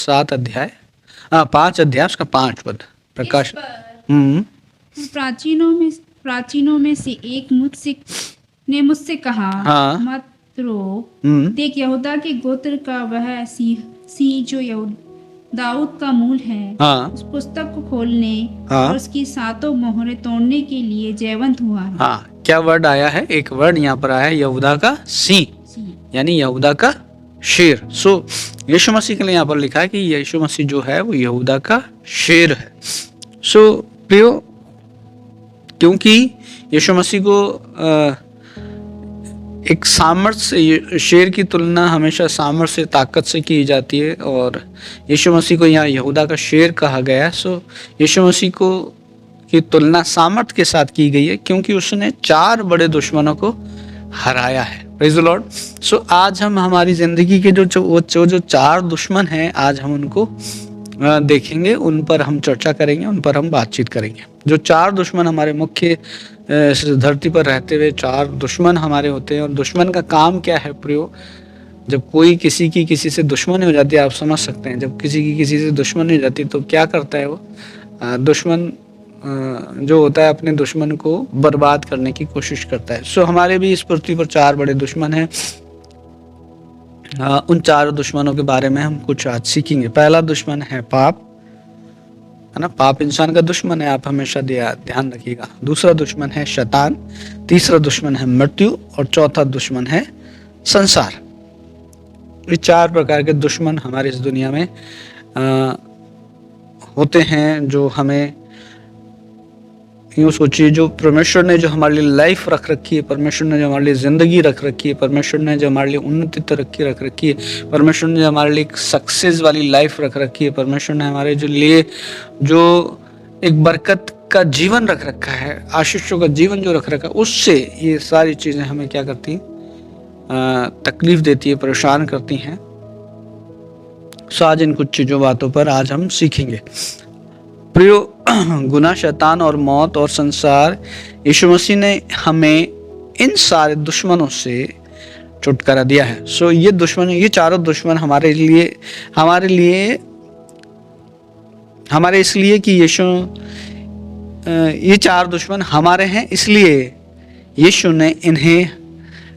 7 अध्याय 5 अध्याय उसका 5 पद प्रकाश। प्राचीनों में से एक मुझसे कहा, हाँ। मत रो, देख यहूदा के गोत्र का वह सिंह जो दाऊद का मूल है, हाँ। उस पुस्तक को खोलने हाँ। और उसकी 7 मोहरें तोड़ने के लिए जयवंत हुआ है। हाँ, क्या वर्ड आया है? एक वर्ड यहाँ पर आया है, यहूदा का सिंह, यानी यहूदा का शेर। सो यीशु मसीह के लिए यहाँ पर लिखा है कि यीशु मसीह जो है वो यहूदा का शेर है। सो प्रियो, क्योंकि यीशु मसीह को एक सामर्थ्य, शेर की तुलना हमेशा सामर्थ्य ताकत से की जाती है, और यीशु मसीह को यहाँ यहूदा का शेर कहा गया है। सो यीशु मसीह को की तुलना सामर्थ्य के साथ की गई है, क्योंकि उसने 4 बड़े दुश्मनों को हराया है। Praise the Lord. सो आज हम हमारी जिंदगी के जो 4 दुश्मन हैं, आज हम उनको देखेंगे, उन पर हम चर्चा करेंगे, उन पर हम बातचीत करेंगे। जो 4 दुश्मन हमारे मुख्य धरती पर रहते हुए 4 दुश्मन हमारे होते हैं। और दुश्मन का काम क्या है प्रियो? जब कोई किसी से दुश्मन हो जाती है, आप समझ सकते हैं, जब किसी से दुश्मन हो जाती है तो क्या करता है वो? दुश्मन जो होता है अपने दुश्मन को बर्बाद करने की कोशिश करता है। सो हमारे भी इस पृथ्वी पर 4 बड़े दुश्मन हैं। उन 4 दुश्मनों के बारे में हम कुछ आज सीखेंगे। पहला दुश्मन है पाप, है ना? पाप इंसान का दुश्मन है, आप हमेशा ध्यान रखिएगा। दूसरा दुश्मन है शैतान, तीसरा दुश्मन है मृत्यु, और चौथा दुश्मन है संसार। ये 4 प्रकार के दुश्मन हमारे इस दुनिया में होते हैं, जो हमें यूँ सोचिए, जो परमेश्वर ने जो हमारे लिए लाइफ रख रखी है, परमेश्वर ने जो हमारे लिए ज़िंदगी रख रखी है, परमेश्वर ने जो हमारे लिए उन्नति तरक्की रख रखी है, परमेश्वर ने हमारे लिए एक सक्सेस वाली लाइफ रख रखी है, परमेश्वर ने हमारे लिए जो एक बरकत का जीवन रख रखा है, आशीषों का जीवन जो रख रखा है, उससे ये सारी चीज़ें हमें क्या करती हैं? तकलीफ देती है, परेशान करती हैं। सो आज इन कुछ चीज़ों बातों पर आज हम सीखेंगे। प्रियो, गुनाह, शैतान और मौत और संसार, यीशु मसीह ने हमें इन सारे दुश्मनों से छुटकारा दिया है। सो ये 4 दुश्मन हमारे इसलिए कि ये 4 दुश्मन हमारे हैं, इसलिए यीशु ने इन्हें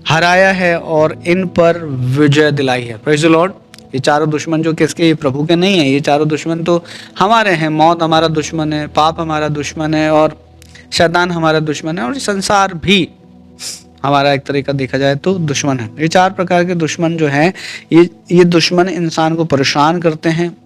हराया है और इन पर विजय दिलाई है। Praise the Lord. ये 4 दुश्मन जो किसके? ये प्रभु के नहीं है। ये 4 दुश्मन तो हमारे हैं। मौत हमारा दुश्मन है, पाप हमारा दुश्मन है, और शैतान हमारा दुश्मन है, और संसार भी हमारा एक तरीका देखा जाए तो दुश्मन है। ये 4 प्रकार के दुश्मन जो हैं, ये दुश्मन इंसान को परेशान करते हैं,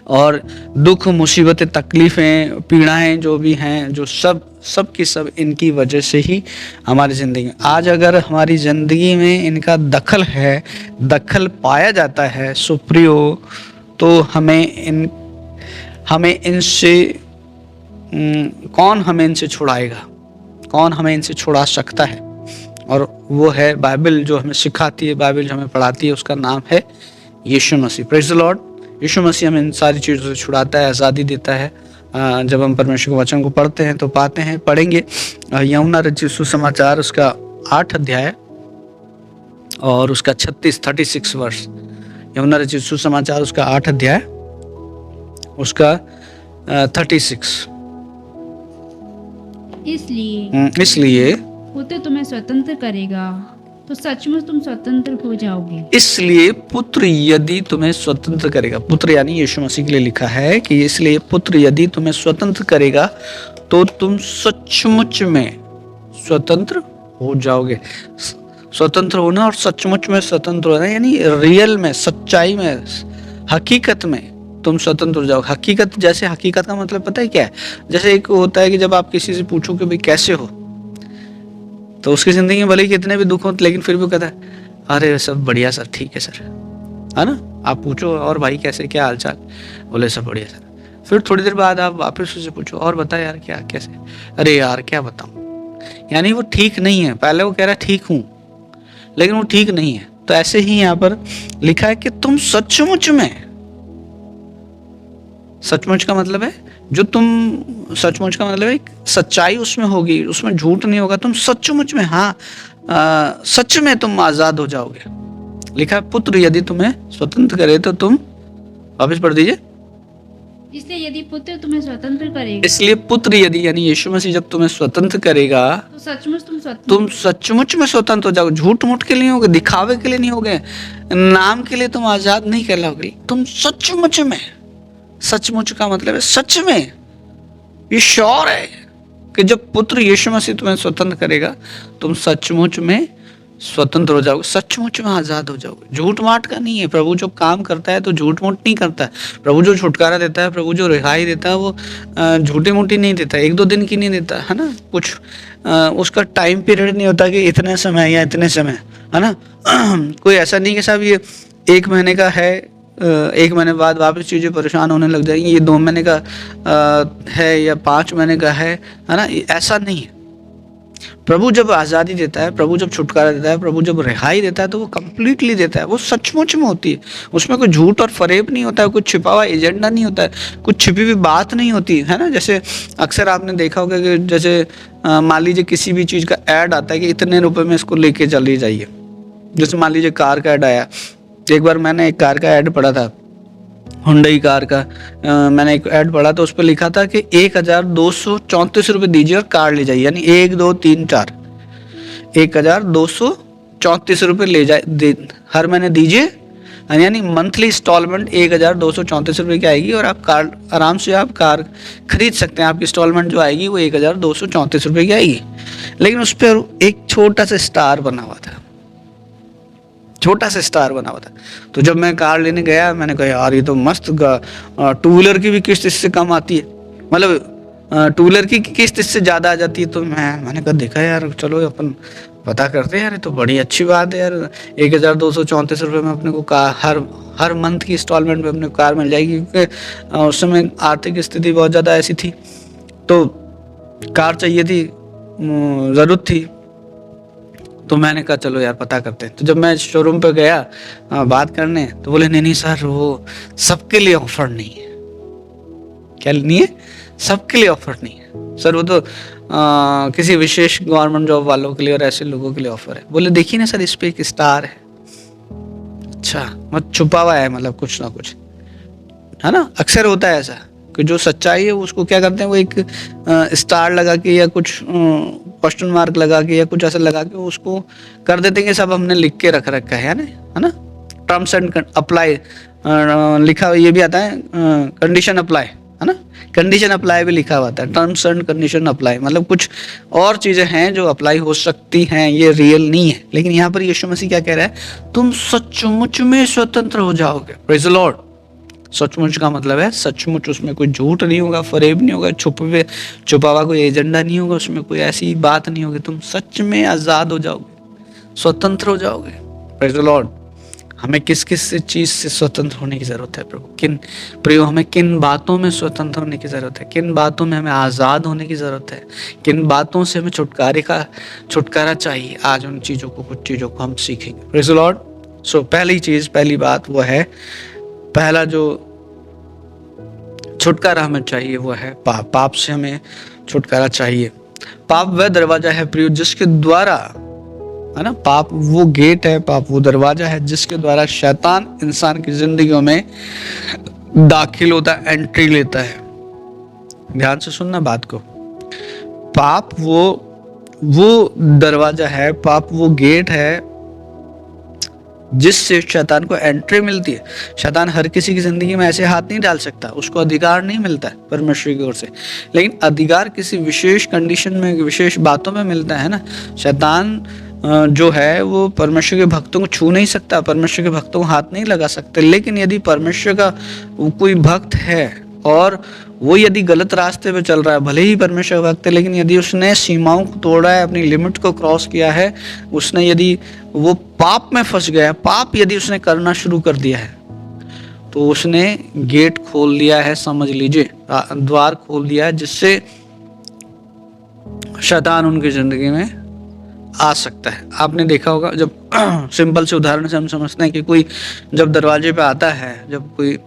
और दुख, मुसीबतें, तकलीफ़ें, पीड़ाएं जो भी हैं, जो सब की सब इनकी वजह से ही हमारी ज़िंदगी में, आज अगर हमारी ज़िंदगी में इनका दखल पाया जाता है सुप्रियो, तो हमें इनसे कौन हमें इनसे छुड़ाएगा? कौन हमें इनसे छुड़ा सकता है? और वो है बाइबल, जो हमें सिखाती है, बाइबल जो हमें पढ़ाती है, उसका नाम है Yeshu Masih. Praise the Lord. Yeshu Masih हमें इन सारी चीज़ों से छुड़ाता है, आज़ादी देता है। जब हम परमेश्वर के वचन को पढ़ते हैं तो पढ़ेंगे यूहन्ना रचित सुसमाचार उसका 8 अध्याय और उसका 36 वर्ष। यूहन्ना रचित सुसमाचार उसका 8 अध्याय उसका 36। इसलिए पुत्र तुम्हें स्वतंत्र करेगा तो सचमुच तुम स्वतंत्र हो जाओगे। इसलिए पुत्र यदि तुम्हें स्वतंत्र करेगा, पुत्र यानी यीशु मसीह के लिए लिखा है कि इसलिए पुत्र यदि तुम्हें स्वतंत्र करेगा तो तुम सचमुच में स्वतंत्र हो जाओगे। स्वतंत्र होना और सचमुच में स्वतंत्र होना, यानी रियल में, सच्चाई में, हकीकत में तुम स्वतंत्र हो जाओगे। हकीकत का मतलब पता है क्या है? जैसे एक होता है कि जब आप किसी से पूछो कि भाई कैसे हो, तो उसकी ज़िंदगी में भले ही कितने भी दुख हो, लेकिन फिर भी कहता है अरे सब बढ़िया सर, ठीक है सर, है ना? आप पूछो और भाई कैसे, क्या हालचाल, बोले सब बढ़िया सर। फिर थोड़ी देर बाद आप वापस उससे पूछो और बता यार क्या, कैसे, अरे यार क्या बताऊँ, यानी वो ठीक नहीं है। पहले वो कह रहा है ठीक हूँ, लेकिन वो ठीक नहीं है। तो ऐसे ही यहाँ पर लिखा है कि तुम सचमुच में, सचमुच का मतलब है सचमुच का मतलब है सच्चाई उसमें होगी, उसमें झूठ नहीं होगा। तुम सचमुच में, सच में तुम आजाद हो जाओगे। लिखा है पुत्र यदि तुम्हें स्वतंत्र करे तो तुम वापस पढ़ दीजिए। इसलिए यदि पुत्र तुम्हें स्वतंत्र करेगा इसलिए पुत्र यदि यानी यीशु मसीह जब तुम्हें स्वतंत्र करेगा तो सचमुच तुम स्वतंत्र तुम सचमुच में स्वतंत्र हो जाओगे। झूठ मूठ के लिए नहीं होगे, दिखावे के लिए नहीं होगे, नाम के लिए तुम आजाद नहीं कहलाओगे, तुम सचमुच में। सचमुच का मतलब है सच में। ये श्योर है कि जब पुत्र यीशु मसीह तुम्हें स्वतंत्र करेगा तुम सचमुच में स्वतंत्र हो जाओगे, सचमुच में आजाद हो जाओगे। झूठ माट का नहीं है। प्रभु जो काम करता है तो झूठ मूठ नहीं करता है। प्रभु जो छुटकारा देता है, प्रभु जो रिहाई देता है, वो झूठी मूठी नहीं देता, 1-2 दिन की नहीं देता है ना। कुछ उसका टाइम पीरियड नहीं होता कि इतने समय या इतने समय, है ना। कोई ऐसा नहीं कि साहब ये 1 महीने का है, 1 महीने बाद वापस चीज़ें परेशान होने लग जाएंगी, ये 2 महीने का है या 5 महीने का है ना। ऐसा नहीं है। प्रभु जब आज़ादी देता है, प्रभु जब छुटकारा देता है, प्रभु जब रिहाई देता है तो वो कंप्लीटली देता है, वो सचमुच में होती है। उसमें कोई झूठ और फरेब नहीं होता है, कुछ छिपा हुआ एजेंडा नहीं होता है, कुछ छिपी हुई बात नहीं होती है ना। जैसे अक्सर आपने देखा होगा कि जैसे मान लीजिए किसी भी चीज़ का ऐड आता है कि इतने रुपए में इसको लेके चली जाइए। जैसे मान लीजिए कार का ऐड आया, एक बार मैंने एक कार का ऐड पढ़ा था, हुंडई कार का। मैंने एक ऐड पढ़ा तो उस पर लिखा था कि 1234 रुपये दीजिए और कार ले जाइए, यानी 1 2 3 4 1234 रुपये ले जाए हर महीने दीजिए, यानी मंथली इंस्टॉलमेंट 1234 रुपये की आएगी और आप कार आराम से आप कार खरीद सकते हैं। आपकी इंस्टॉलमेंट जो आएगी वो 1234 रुपये की आएगी। लेकिन उस पर एक छोटा सा स्टार बना हुआ था, छोटा सा स्टार बना हुआ था। तो जब मैं कार लेने गया मैंने कहा यार ये तो मस्त, 2 व्हीलर की भी किस्त इससे कम आती है, मतलब 2 व्हीलर की किस्त इससे ज़्यादा आ जाती है। तो मैंने कहा देखा यार चलो अपन पता करते हैं यार, ये तो बड़ी अच्छी बात है यार। 1234 रुपये में अपने को कार हर मंथ की इंस्टॉलमेंट में अपने को कार मिल जाएगी, क्योंकि उस समय आर्थिक स्थिति बहुत ज़्यादा ऐसी थी तो कार चाहिए थी, ज़रूरत थी। तो मैंने कहा चलो यार पता करते हैं। तो जब मैं शोरूम पे गया बात करने तो बोले नहीं सर वो सबके लिए ऑफर नहीं है। क्या नहीं है? सबके लिए ऑफर नहीं है सर, वो तो किसी विशेष गवर्नमेंट जॉब वालों के लिए और ऐसे लोगों के लिए ऑफर है। बोले देखिए ना सर इस पे एक स्टार है। अच्छा मत छुपा हुआ है, मतलब कुछ ना कुछ है ना। अक्सर होता है ऐसा कि जो सच्चाई है उसको क्या करते हैं, वो एक स्टार लगा के या कुछ क्वेश्चन मार्क लगा के या कुछ ऐसा लगा के उसको कर देते हैं कि सब हमने लिख के रख रखा है ना। टर्म्स एंड अप्लाई लिखा ये भी आता है, कंडीशन अप्लाई है ना, कंडीशन अप्लाई भी लिखा हुआ था, टर्म्स एंड कंडीशन अप्लाई, मतलब कुछ और चीज़ें हैं जो अप्लाई हो सकती हैं, ये रियल नहीं है। लेकिन यहाँ पर यीशु मसीह क्या कह रहा है, तुम सचमुच में स्वतंत्र हो जाओगे। Praise the Lord. सचमुच का मतलब है सचमुच, उसमें कोई झूठ नहीं होगा, फरेब नहीं होगा, छुपा हुआ कोई एजेंडा नहीं होगा, उसमें कोई ऐसी बात नहीं होगी। तुम सच में आज़ाद हो जाओगे, स्वतंत्र हो जाओगे। Praise the Lord. हमें किस किस चीज़ से स्वतंत्र होने की ज़रूरत है प्रभु, किन प्रियो हमें किन बातों में स्वतंत्र होने की ज़रूरत है, किन बातों में हमें आज़ाद होने की ज़रूरत है, किन बातों से हमें छुटकारा चाहिए। आज उन चीज़ों को, कुछ चीज़ों को हम सीखेंगे। Praise the Lord. सो पहली बात वो है, पहला जो छुटकारा हमें चाहिए वो है पाप से हमें छुटकारा चाहिए। पाप वह दरवाजा है प्रियो जिसके द्वारा, है ना, पाप वो गेट है, पाप वो दरवाजा है जिसके द्वारा शैतान इंसान की जिंदगियों में दाखिल होता है, एंट्री लेता है। ध्यान से सुनना बात को। पाप वो दरवाजा है, पाप वो गेट है जिससे शैतान को एंट्री मिलती है। शैतान हर किसी की जिंदगी में ऐसे हाथ नहीं डाल सकता, उसको अधिकार नहीं मिलता है परमेश्वर की ओर से, लेकिन अधिकार किसी विशेष कंडीशन में, विशेष बातों में मिलता है ना। शैतान जो है वो परमेश्वर के भक्तों को छू नहीं सकता, परमेश्वर के भक्तों को हाथ नहीं लगा सकते। लेकिन यदि परमेश्वर का कोई भक्त है और वो यदि गलत रास्ते पे चल रहा है, भले ही परमेश्वर भक्त है, लेकिन यदि उसने सीमाओं को तोड़ा है, अपनी लिमिट को क्रॉस किया है, उसने यदि वो पाप में फंस गया है, पाप यदि उसने करना शुरू कर दिया है, तो उसने गेट खोल दिया है, समझ लीजिए द्वार खोल दिया है, जिससे शैतान उनकी जिंदगी में आ सकता है। आपने देखा होगा, जब सिंपल से उदाहरण से हम समझते हैं कि कोई जब दरवाजे पे आता है, जब कोई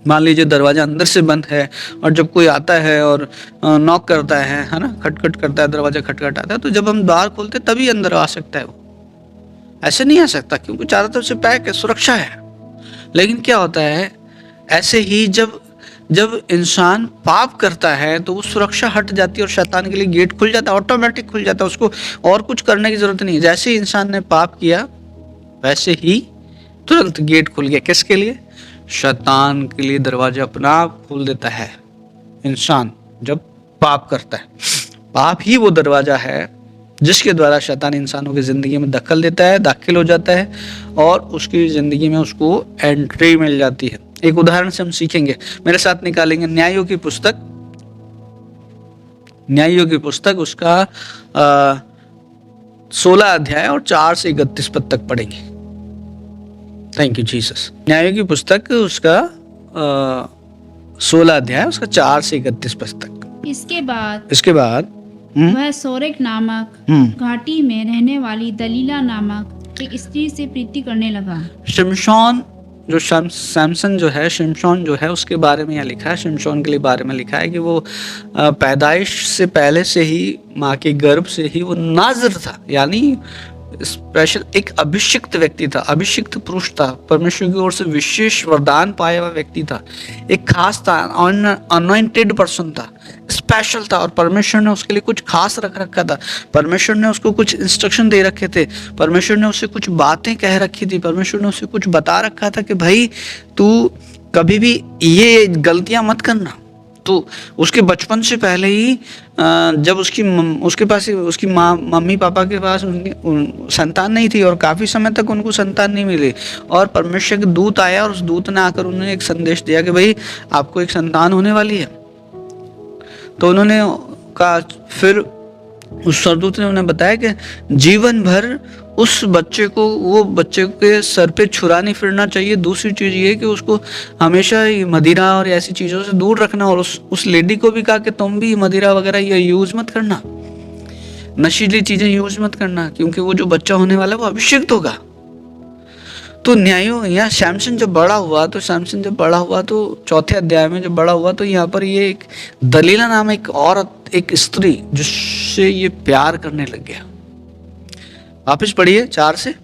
मान लीजिए दरवाजा अंदर से बंद है और जब कोई आता है और नॉक करता है ना, खटखट करता है, दरवाजा खटखटाता है, तो जब हम द्वार खोलते तभी अंदर आ सकता है। वो ऐसे नहीं आ सकता क्योंकि चारों तरफ से पैक है, सुरक्षा है। लेकिन क्या होता है, ऐसे ही जब जब इंसान पाप करता है तो वो सुरक्षा हट जाती है और शैतान के लिए गेट खुल जाता है, ऑटोमेटिक खुल जाता है, उसको और कुछ करने की जरूरत नहीं है। जैसे ही इंसान ने पाप किया वैसे ही तुरंत गेट खुल गया। किसके लिए? शैतान के लिए दरवाजा अपना आप खोल देता है इंसान जब पाप करता है। पाप ही वो दरवाजा है जिसके द्वारा शैतान इंसानों की ज़िंदगी में दखल देता है, दाखिल हो जाता है और उसकी ज़िंदगी में उसको एंट्री मिल जाती है। एक उदाहरण से हम सीखेंगे, मेरे साथ निकालेंगे न्यायों की पुस्तक, न्यायों की पुस्तक उसका 16 अध्याय और 4 से 31 पद तक पढ़ेंगे। Thank you Jesus. न्यायों की पुस्तक उसका 16 अध्याय उसका 4 से 31 पद तक। इसके बाद वह सोरेक नामक घाटी में रहने वाली दलीला नामक एक स्त्री से प्रीति करने लगा। शिमशोन जो सैमसन जो है, शिमशोन जो है उसके बारे में यहाँ लिखा है, शिमशोन के लिए बारे में लिखा है कि वो पैदाइश से पहले से ही माँ के गर्भ से ही वो नाज़िर था, यानी स्पेशल एक अभिषिक्त व्यक्ति था, अभिषिक्त पुरुष था, परमेश्वर की ओर से विशेष वरदान पाया हुआ व्यक्ति था, एक खास था, अनॉइंटेड पर्सन था, स्पेशल था और परमेश्वर ने उसके लिए कुछ खास रख रखा था। परमेश्वर ने उसको कुछ इंस्ट्रक्शन दे रखे थे, परमेश्वर ने उसे कुछ बातें कह रखी थी, परमेश्वर ने उसे कुछ बता रखा था कि भाई तू कभी भी ये गलतियां मत करना। तो उसके बचपन से पहले ही जब उसके पास उसकी मम्मी पापा के पास संतान नहीं थी और काफ़ी समय तक उनको संतान नहीं मिली और परमेश्वर के दूत आया और उस दूत ने आकर उन्हें एक संदेश दिया कि भाई आपको एक संतान होने वाली है। तो उन्होंने कहा, फिर उस सरदूत ने उन्हें बताया कि जीवन भर उस बच्चे को, वो बच्चे के सर पे छुरा नहीं फिरना चाहिए। दूसरी चीज़ ये कि उसको हमेशा मदिरा और ऐसी चीज़ों से दूर रखना और उस लेडी को भी कहा कि तुम भी मदिरा वगैरह ये यूज़ मत करना, नशीली चीज़ें यूज़ मत करना, क्योंकि वो जो बच्चा होने वाला है वो अभिषिक्त होगा। तो न्यायों यहाँ सैमसन जब बड़ा हुआ तो चौथे अध्याय में जब बड़ा हुआ तो यहाँ पर ये एक दलीला नाम एक औरत, एक स्त्री जिससे ये प्यार करने लग गया। वापस पढ़िए 4 से।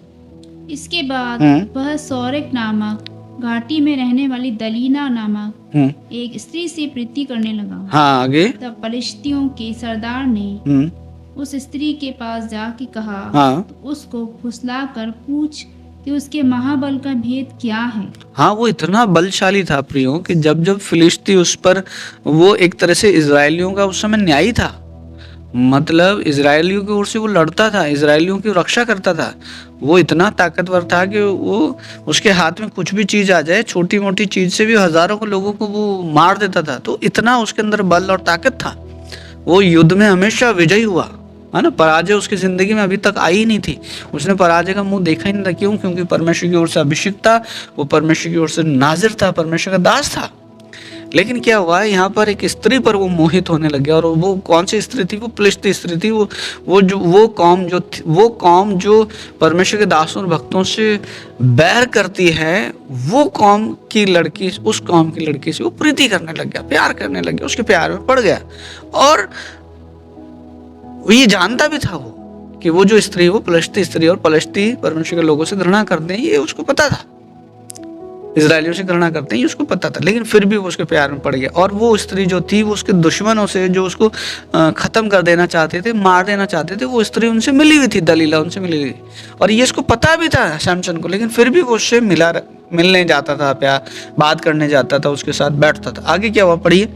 इसके बाद वह सोरेक नामक घाटी में रहने वाली दलीला नामक एक स्त्री से प्रीति करने लगा। हाँ, आगे। तब फलिश्तियों के सरदार ने उस स्त्री के पास जाके कहा, तो उसको फुसला कर पूछ कि उसके महाबल का भेद क्या है। हाँ, वो इतना बलशाली था प्रियो कि जब जब फिलिस्ती उस पर, वो एक तरह से इजरायलियों का उस समय न्यायी था, मतलब इजरायलियों की ओर से वो लड़ता था, इजरायलियों की रक्षा करता था। वो इतना ताकतवर था कि वो उसके हाथ में कुछ भी चीज़ आ जाए, छोटी मोटी चीज़ से भी हजारों को लोगों को वो मार देता था। तो इतना उसके अंदर बल और ताकत था, वो युद्ध में हमेशा विजयी हुआ, है ना। पराजय उसकी ज़िंदगी में अभी तक आई ही नहीं थी, उसने पराजय का मुंह देखा ही नहीं था। क्यों? क्योंकि परमेश्वर की ओर से अभिषिक्त था, वो परमेश्वर की ओर से नाज़िर था, परमेश्वर का दास था। लेकिन क्या हुआ, यहाँ पर एक स्त्री पर वो मोहित होने लग गया। और वो कौन सी स्त्री थी? वो फिलिस्ती स्त्री थी। वो कौम जो परमेश्वर के दासों और भक्तों से बैर करती है, वो कौम की लड़की, उस कौम की लड़की से वो प्रीति करने लग गया, प्यार करने लग गया, उसके प्यार में पड़ गया। और वो ये जानता भी था वो कि वो जो स्त्री, वो पलश्ती स्त्री, और पलश्ती परमेश्वर के लोगों से घृणा करते हैं, ये उसको पता था, इजरायलियों से घृणा करते हैं, ये उसको पता था। लेकिन फिर भी वो उसके प्यार में पड़ गया। और वो स्त्री जो थी, वो उसके दुश्मनों से, जो उसको खत्म कर देना चाहते थे, मार देना चाहते थे, वो स्त्री उनसे मिली हुई थी, दलीला उनसे मिली हुई। और ये इसको पता भी था सैमसन को, लेकिन फिर भी वो उससे मिलने जाता था, प्यार बात करने जाता था, उसके साथ बैठता था। आगे क्या हुआ, पढ़िए।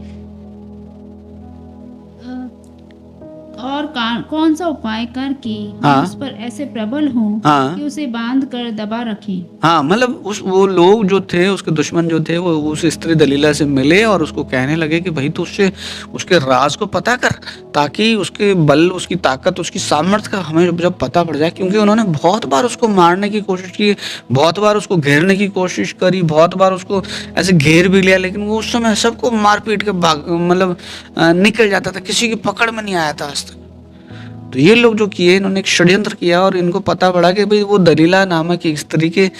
और कौन सा उपाय करके उस पर ऐसे प्रबल हो कि उसे बांध कर दबा रखे। हाँ, मतलब वो लोग जो थे, उसके दुश्मन जो थे, वो उस स्त्री दलीला से मिले और उसको कहने लगे कि भाई तू उसके राज को पता कर, ताकि उसके बल, उसकी ताकत, उसकी सामर्थ्य का हमें जब पता पड़ जाए। क्योंकि उन्होंने बहुत बार उसको मारने की कोशिश की, बहुत बार उसको घेरने की कोशिश करी, बहुत बार उसको ऐसे घेर भी लिया, लेकिन वो उस समय सबको मार पीट के मतलब निकल जाता था, किसी की पकड़ में नहीं आया था आज तक। तो ये लोग जो किए, इन्होंने एक षड्यंत्र किया और इनको पता पड़ा कि भाई वो दलीला नामक एक स्त्री के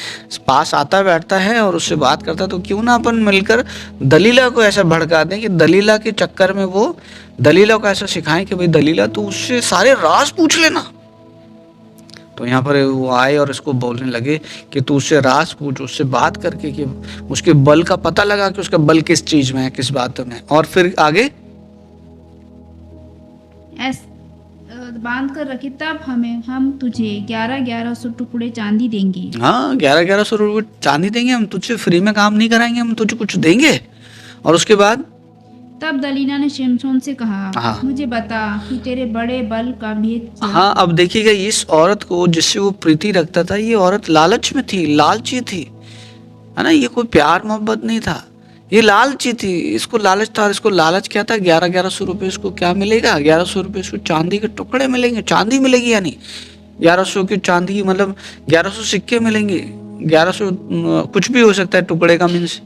पास आता बैठता है और उससे बात करता, तो क्यों ना अपन मिलकर दलीला को ऐसा भड़का दें कि दलीला के चक्कर में वो दलीला को ऐसा सिखाएं कि भाई दलीला तू उससे सारे राज पूछ लेना, तो यहाँ पर वो आए और इसको बोलने लगे कि तू उससे राज पूछ, उससे बात करके कि उसके बल का पता लगा कि उसका बल किस चीज में है, किस बात में। और फिर आगे बांध कर रखी, तब हम तुझे 1100 टुकड़े चांदी देंगे। हाँ, 1100 रुपये चांदी देंगे, हम तुझसे फ्री में काम नहीं कराएंगे, हम तुझे कुछ देंगे। और उसके बाद तब दलीला ने शिमशोन से कहा, हाँ। मुझे बता कि तेरे बड़े बल का भेद क्या? हाँ, अब देखिएगा इस औरत को जिससे वो प्रीति रखता था, ये औरत लालच में थी, लालची थी, है ना। ये कोई प्यार मोहब्बत नहीं था, ये लालची थी, इसको लालच था। और इसको लालच क्या था, 1100 रुपये इसको क्या मिलेगा, 1100 रुपये इसको चांदी के टुकड़े मिलेंगे, चांदी मिलेगी, यानी 1100 की चांदी की मतलब 1100 सिक्के मिलेंगे। 1100 कुछ भी हो सकता है टुकड़े का मीन्स।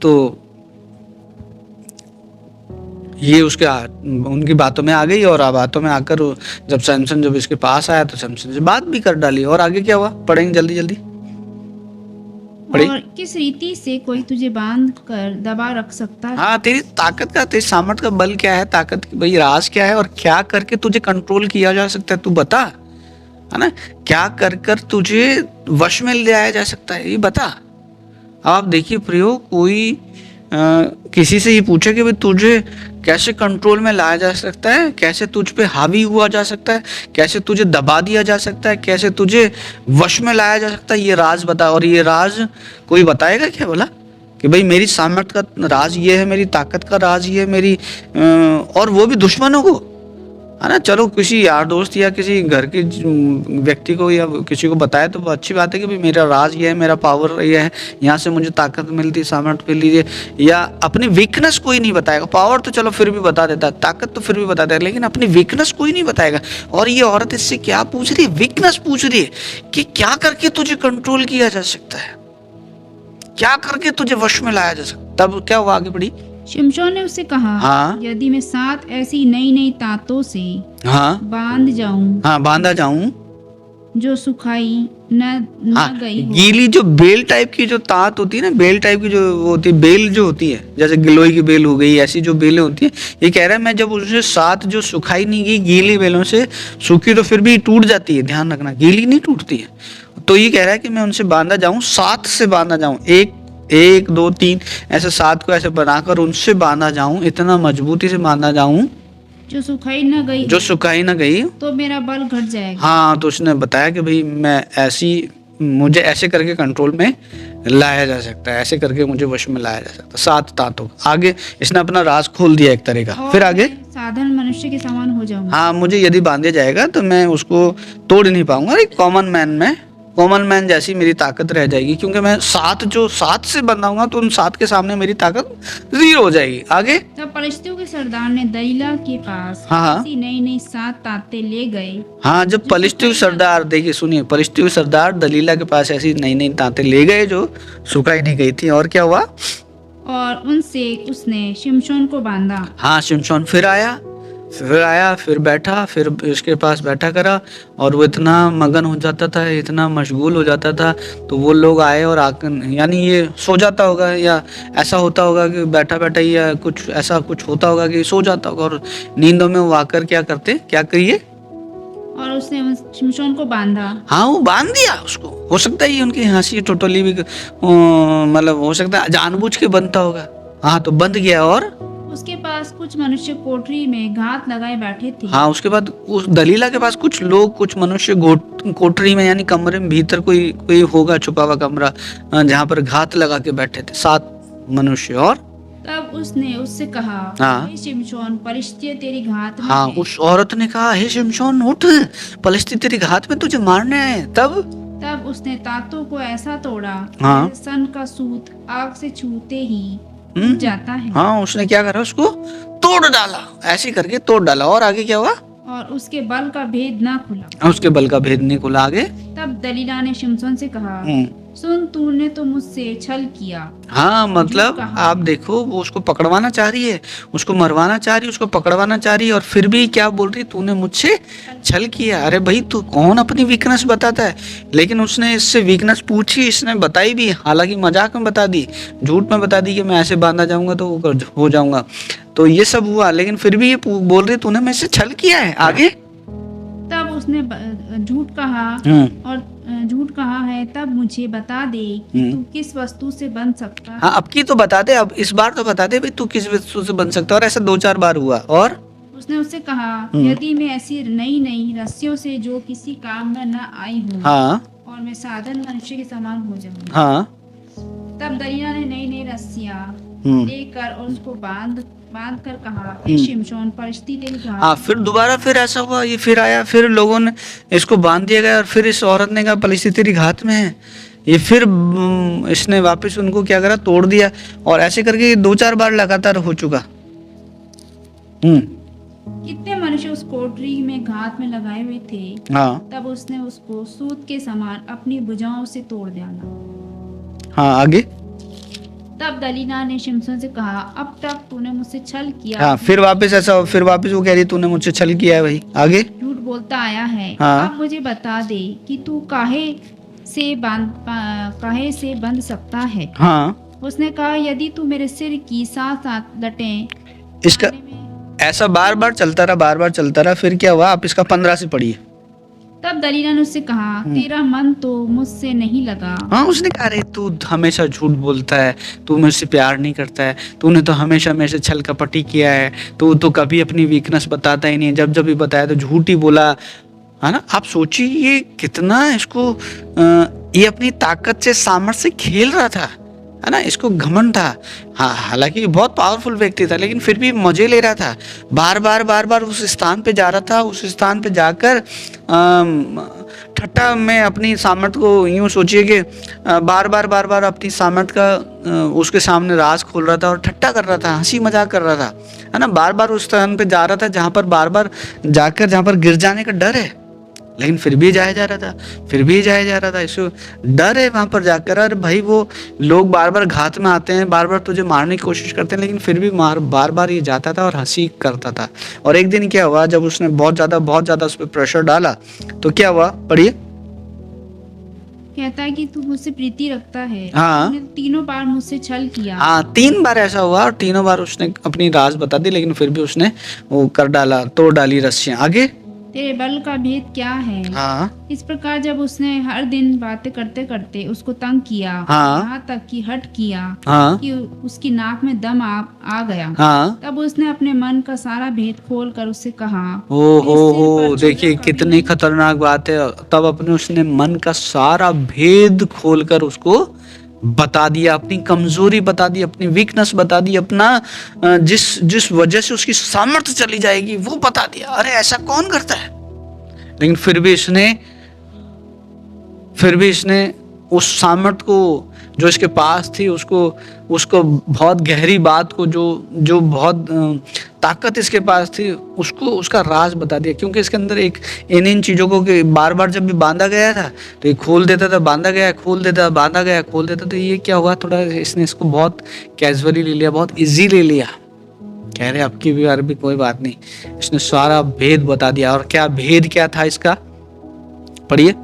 तो ये उसके उनकी बातों में आ गई, और बातों में आकर जब सैमसन जब इसके पास आया तो सैमसन से बात भी कर डाली। और आगे क्या हुआ, पढ़ेंगे जल्दी जल्दी। और किस रीति से कोई तुझे बांध कर दबा रख सकता है? हाँ, तेरी ताकत का, तेरी सामर्थ्य का बल क्या है, ताकत की भाई राज क्या है, और क्या करके तुझे कंट्रोल किया जा सकता है, तू बता, है ना। क्या कर कर तुझे वश में ले आया जा सकता है, ये बता। अब आप देखिए प्रियो, कोई किसी से ये पूछे कि भाई तुझे कैसे कंट्रोल में लाया जा सकता है, कैसे तुझ पे हावी हुआ जा सकता है, कैसे तुझे दबा दिया जा सकता है, कैसे तुझे वश में लाया जा सकता है, ये राज बता। और ये राज कोई बताएगा क्या, बोला कि भाई मेरी सामर्थ्य का राज ये है, मेरी ताकत का राज ये है, मेरी और वो भी दुश्मनों को, है ना। चलो किसी यार दोस्त या किसी घर के व्यक्ति को या किसी को बताए तो अच्छी बात है कि भाई मेरा राज ये है, मेरा पावर ये है, यहाँ से मुझे ताकत मिलती है, सामर्थ्य मिलती है। या अपनी वीकनेस कोई नहीं बताएगा, पावर तो चलो फिर भी बता देता है, ताकत तो फिर भी बता देता है, लेकिन अपनी वीकनेस कोई नहीं बताएगा। और ये औरत इससे क्या पूछ रही है, वीकनेस पूछ रही है कि क्या करके तुझे कंट्रोल किया जा सकता है, क्या करके तुझे वश में लाया जा सकता। तब क्या हुआ, आगे बढ़ी। शिमशोन ने उससे कहा, हाँ। यदि मैं 7 ऐसी नई नई तांतों से हाँ बांध जाऊं, हाँ, बांधा जाऊं जो सुखाई न गई हो। गीली जो बेल टाइप की जो तात होती है ना, बेल टाइप की जो वो होती है, बेल जो होती है, जैसे गिलोय की बेल हो गई, ऐसी जो बेलें होती है, ये कह रहा है मैं जब उससे 7 जो सुखाई नहीं गई गीली बेलों से, सूखी तो फिर भी टूट जाती है, ध्यान रखना, गीली नहीं टूटती है। तो ये कह रहा है कि मैं उनसे बांधा जाऊं, 7 से बांधा जाऊं, 1 2 3 ऐसे 7 को ऐसे बनाकर उनसे बांधा जाऊं, इतना मजबूती से बांधा जाऊं जो सुखाई न गई, जो सुखाई ना गई, तो मेरा बल घट जाएगा। हाँ, तो उसने बताया कि भाई मुझे ऐसे करके कंट्रोल में लाया जा सकता है, ऐसे करके मुझे वश में लाया जा सकता है। 7 तांतों आगे इसने अपना राज खोल दिया एक तरह का। फिर आगे, साधारण मनुष्य के समान हो जाऊंगा। हाँ, मुझे यदि बांधे जाएगा तो मैं उसको तोड़ नहीं पाऊंगा, एक कॉमन मैन जैसी मेरी ताकत रह जाएगी, क्योंकि मैं 7 से बंधाऊंगा तो उन 7 के सामने मेरी ताकत 0 हो जाएगी। आगे, तब पलिश्तियों के सरदार ने दलीला के पास हाँ ऐसी नई 7 तांतें ले गए। हाँ, जब पलिश्ती सरदार, देखिए सुनिए, पलिश्ती सरदार दलीला के पास ऐसी नई तांतें ले गए जो सुखाई नहीं गई थी। और क्या हुआ, और उनसे उसने शिमशोन को बांधा। हाँ, शिमशोन फिर आया, फिर बैठा, फिर इसके पास बैठा करा, और वो इतना मगन हो जाता था, इतना मशगूल हो जाता था, तो वो लोग आए और आकर, यानी ये सो जाता होगा, या ऐसा होता होगा कि बैठा बैठा ही, या कुछ ऐसा कुछ होता होगा कि सो जाता होगा, और नींदों में वो आकर क्या करते, क्या करिए, और उसने शिमशोन को बांधा। हाँ, वो बांध दिया उसको। हो सकता है ये उनकी हंसी टोटली भी मतलब हो सकता है जानबूझ के बनता होगा। हाँ, तो बंध गया। और उसके पास कुछ मनुष्य कोठरी में घात लगाए बैठे थे। हाँ, उसके बाद उस दलीला के पास कुछ मनुष्य कोठरी में, यानी कमरे में भीतर कोई होगा छुपा हुआ कमरा, जहाँ पर घात लगा के बैठे थे 7 मनुष्य। और तब उसने उससे कहा, हाँ, हे शिमशोन, पलिश्ती तेरी घात में हाँ, है। उस औरत ने कहा, हे शिमशोन उठ, पलिश्ती तेरी घात में तुझे मारने आए। तब उसने तांतों को ऐसा तोड़ा, हाँ, जैसे सन का सूत आग से छूते ही जाता है। हाँ, उसने क्या करा, उसको तोड़ डाला, ऐसे करके तोड़ डाला। और आगे क्या हुआ, और उसके बल का भेद ना खुला। उसके बल का भेद नहीं खुला। आगे, तब दलीला ने शिमशोन से कहा, सुन, तूने तो मुझसे छल किया। हाँ, मतलब आप देखो, वो उसको पकड़वाना चाह रही है, उसको मरवाना चाह रही है, उसको पकड़वाना चाह रही है, और फिर भी क्या बोल रही, तूने मुझसे छल किया। अरे भाई, तू कौन अपनी वीकनेस बताता है। लेकिन उसने इससे वीकनेस पूछी, इसने बताई भी, हालांकि मजाक में बता दी, झूठ में बता दी कि मैं ऐसे बांधा जाऊंगा तो हो जाऊंगा, तो ये सब हुआ, लेकिन फिर भी ये बोल रही तूने मुझसे छल किया है। आगे, तब उसने झूठ कहा और झूठ कहा है, तब मुझे बता दे कि तू किस वस्तु से बन सकता है। हाँ, अब की तो बता दे, अब इस बार तो बता दे भाई तू किस वस्तु से बन सकता है। और ऐसा 2-4 बार हुआ। और उसने उससे कहा, यदि मैं ऐसी नई नई रस्सियों से जो किसी काम में न आई हूँ, हाँ और मैं साधारण मनुष्य के समान हो जाऊँ। हाँ। तब दलीला ने नई नई रस्सियाँ लेकर और उसको बांध कर कहा, हे शिमशोन, परिस्थिति तेरी घात। हाँ, फिर दोबारा फिर ऐसा हुआ, ये फिर आया, फिर लोगों ने इसको बांध दिया गया और फिर इस औरत ने कहा परिस्थिति तेरी घात में है। ये फिर इसने वापस उनको क्या करा, तोड़ दिया। और ऐसे करके 2-4 बार लगातार हो चुका। कितने मनुष्य उस कोठरी में घात में लगाए हुए थे। हाँ। तब उसने उसको सूत के समान अपनी भुजाओं से तोड़ डाला। हाँ, आगे। तब दलीला ने शिमशोन से कहा, अब तक तूने मुझसे छल किया। हाँ, फिर वापस ऐसा, फिर वापस वो कह रही तूने मुझसे छल किया है भाई। आगे। झूठ बोलता आया है। हाँ। अब मुझे बता दे कि तू काहे से बंध सकता है। हाँ। उसने कहा, यदि तू मेरे सिर की 7 लटें इसका ऐसा बार बार चलता रहा, बार बार चलता रहा। फिर क्या हुआ, आप इसका 15 से पढ़िए। तब दलीला ने उससे कहा, तेरा मन तो मुझसे नहीं लगा। हाँ, उसने कहा, अरे तू हमेशा झूठ बोलता है, तू मुझसे प्यार नहीं करता है, तूने तो हमेशा मेरे से छल कपटी किया है, तू तो कभी अपनी वीकनेस बताता ही नहीं, जब जब भी बताया तो झूठ ही बोला है ना। आप सोचिए ये कितना इसको ये अपनी ताकत से, सामर्थ्य से खेल रहा था, है ना। इसको घमंड था। हाँ, हालांकि बहुत पावरफुल व्यक्ति था, लेकिन फिर भी मजे ले रहा था। बार बार उस स्थान पे जा रहा था। उस स्थान पे जाकर ठट्टा में अपनी सामर्थ्य को, यूँ सोचिए कि बार बार अपनी सामर्थ्य का उसके सामने राज खोल रहा था और ठट्टा कर रहा था, हंसी मजाक कर रहा था, है ना। बार बार उस स्थान पे जा रहा था जहाँ पर बार बार जाकर, जहाँ पर गिर जाने का डर है, लेकिन फिर भी जाया जा रहा था। इसको डर है वहां पर जाकर। और भाई वो लोग बार बार घात में आते हैं, बार बार तुझे मारने की कोशिश करते हैं, लेकिन फिर भी बार बार ये जाता था और हंसी करता था। और एक दिन क्या हुआ, जब उसने बहुत ज्यादा उस पर प्रेशर डाला तो क्या हुआ, पढ़िए। कहता है कि तू मुझसे प्रीति रखता है। हाँ। तूने 3 बार मुझसे छल किया। हाँ, 3 बार ऐसा हुआ और 3 बार उसने अपनी राज बता दी, लेकिन फिर भी उसने वो कर डाला, तोड़ डाली रस्सियां। आगे। तेरे बल का भेद क्या है। हाँ। इस प्रकार जब उसने हर दिन बातें करते करते उसको तंग किया, हाँ। यहाँ तक कि हट किया, हाँ। कि उसकी नाक में दम आ गया। हाँ। तब उसने अपने मन का सारा भेद खोल कर उससे कहा, हो, देखिए कितनी खतरनाक बात है। तब अपने उसने मन का सारा भेद खोलकर उसको बता दिया, अपनी कमजोरी बता दी, अपनी वीकनेस बता दी, अपना जिस वजह से उसकी सामर्थ्य चली जाएगी वो बता दिया। अरे ऐसा कौन करता है। लेकिन फिर भी इसने उस सामर्थ्य को जो इसके पास थी, उसको बहुत गहरी बात को, जो बहुत ताकत इसके पास थी, उसका राज बता दिया। क्योंकि इसके अंदर इन चीज़ों को बार बार जब भी बांधा गया था तो ये खोल देता था, बांधा गया, खोल देता, बांधा गया, खोल देता। तो ये क्या हुआ, थोड़ा इसने इसको बहुत कैजुअली ले लिया, बहुत इजी ले लिया। कह रहे आपकी भी बार भी कोई बात नहीं, इसने सारा भेद बता दिया। और भेद क्या था इसका, पढ़िए।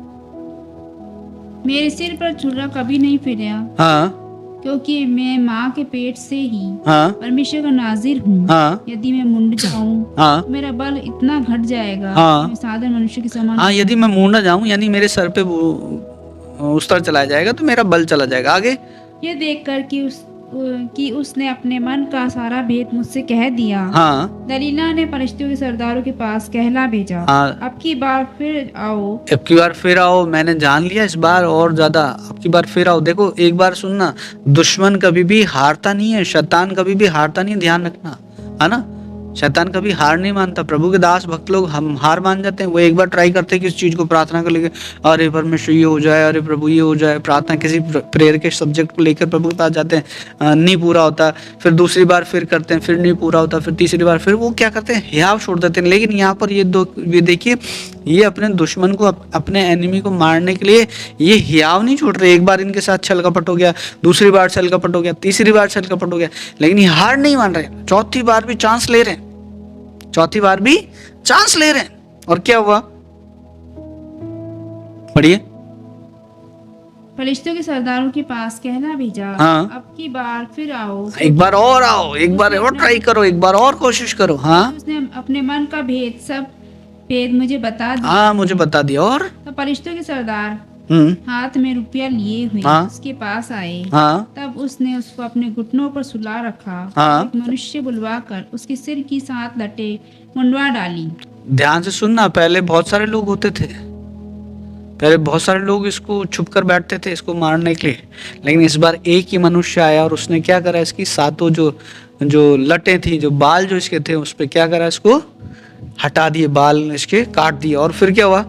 मेरे सिर पर छुरा कभी नहीं फिरा। हाँ। क्योंकि मैं माँ के पेट से ही हाँ। परमेश्वर का नाजिर हूँ। हाँ। यदि मैं मुंड जाऊँ, हाँ। तो मेरा बल इतना घट जाएगा। हाँ। मैं साधारण मनुष्य के समान। हाँ, यदि मैं मुंड जाऊँ, यानी मेरे सर पे उस तरह चला जाएगा तो मेरा बल चला जाएगा। आगे। ये देखकर कि उसने अपने मन का सारा भेद मुझसे कह दिया। हाँ। दलीला ने फरिश्तों के सरदारों के पास कहला भेजा, हाँ। अब की बार फिर आओ, मैंने जान लिया इस बार और ज्यादा, अब की बार फिर आओ। देखो, एक बार सुनना, दुश्मन कभी भी हारता नहीं है, शैतान कभी भी हारता नहीं है, ध्यान रखना, है ना। शैतान कभी हार नहीं मानता। प्रभु के दास भक्त लोग हम हार मान जाते हैं। वो एक बार ट्राई करते हैं किसी चीज को प्रार्थना को लेकर, अरे परमेश्वर ये हो जाए, अरे प्रभु ये हो जाए, प्रार्थना किसी प्रेयर के सब्जेक्ट को लेकर प्रभु के पास जाते हैं, नहीं पूरा होता। फिर दूसरी बार फिर करते हैं, फिर नहीं पूरा होता। फिर तीसरी बार फिर वो क्या करते हैं, हियाव छोड़ देते हैं। लेकिन यहाँ पर ये देखिए, ये अपने दुश्मन को, अपने एनिमी को मारने के लिए ये हियाव नहीं छोड़ रहे। एक बार इनके साथ छल कपट हो गया, दूसरी बार छल कपट हो गया, तीसरी बार छल कपट हो गया, लेकिन ये हार नहीं मान रहे। चौथी बार भी चांस ले रहे हैं, और क्या हुआ, पढ़िए। फरिश्तों के सरदारों के पास कहला भेजा, हाँ। अब की बार फिर आओ, एक बार और आओ, एक बार और ट्राई करो, एक बार और कोशिश करो। हाँ। उसने अपने मन का भेद सब भेद मुझे बता दिया। हाँ मुझे बता दिया। और तो फरिश्तों के सरदार हाथ में रुपया लिए हुए हाँ। उसके पास आए। हाँ तब उसने उसको अपने घुटनों पर सुला रखा। हाँ। एक मनुष्य बुलवा कर उसके सिर की 7 लटें मुंडवा डाली। ध्यान से सुनना, पहले बहुत सारे लोग होते थे, पहले बहुत सारे लोग इसको छुप कर बैठते थे इसको मारने के लिए, लेकिन इस बार एक ही मनुष्य आया और उसने क्या करा, इसकी 7 जो लटें थी, जो बाल जो इसके थे, उस पर क्या करा, इसको हटा दिए, बाल इसके काट दिए। और फिर क्या हुआ,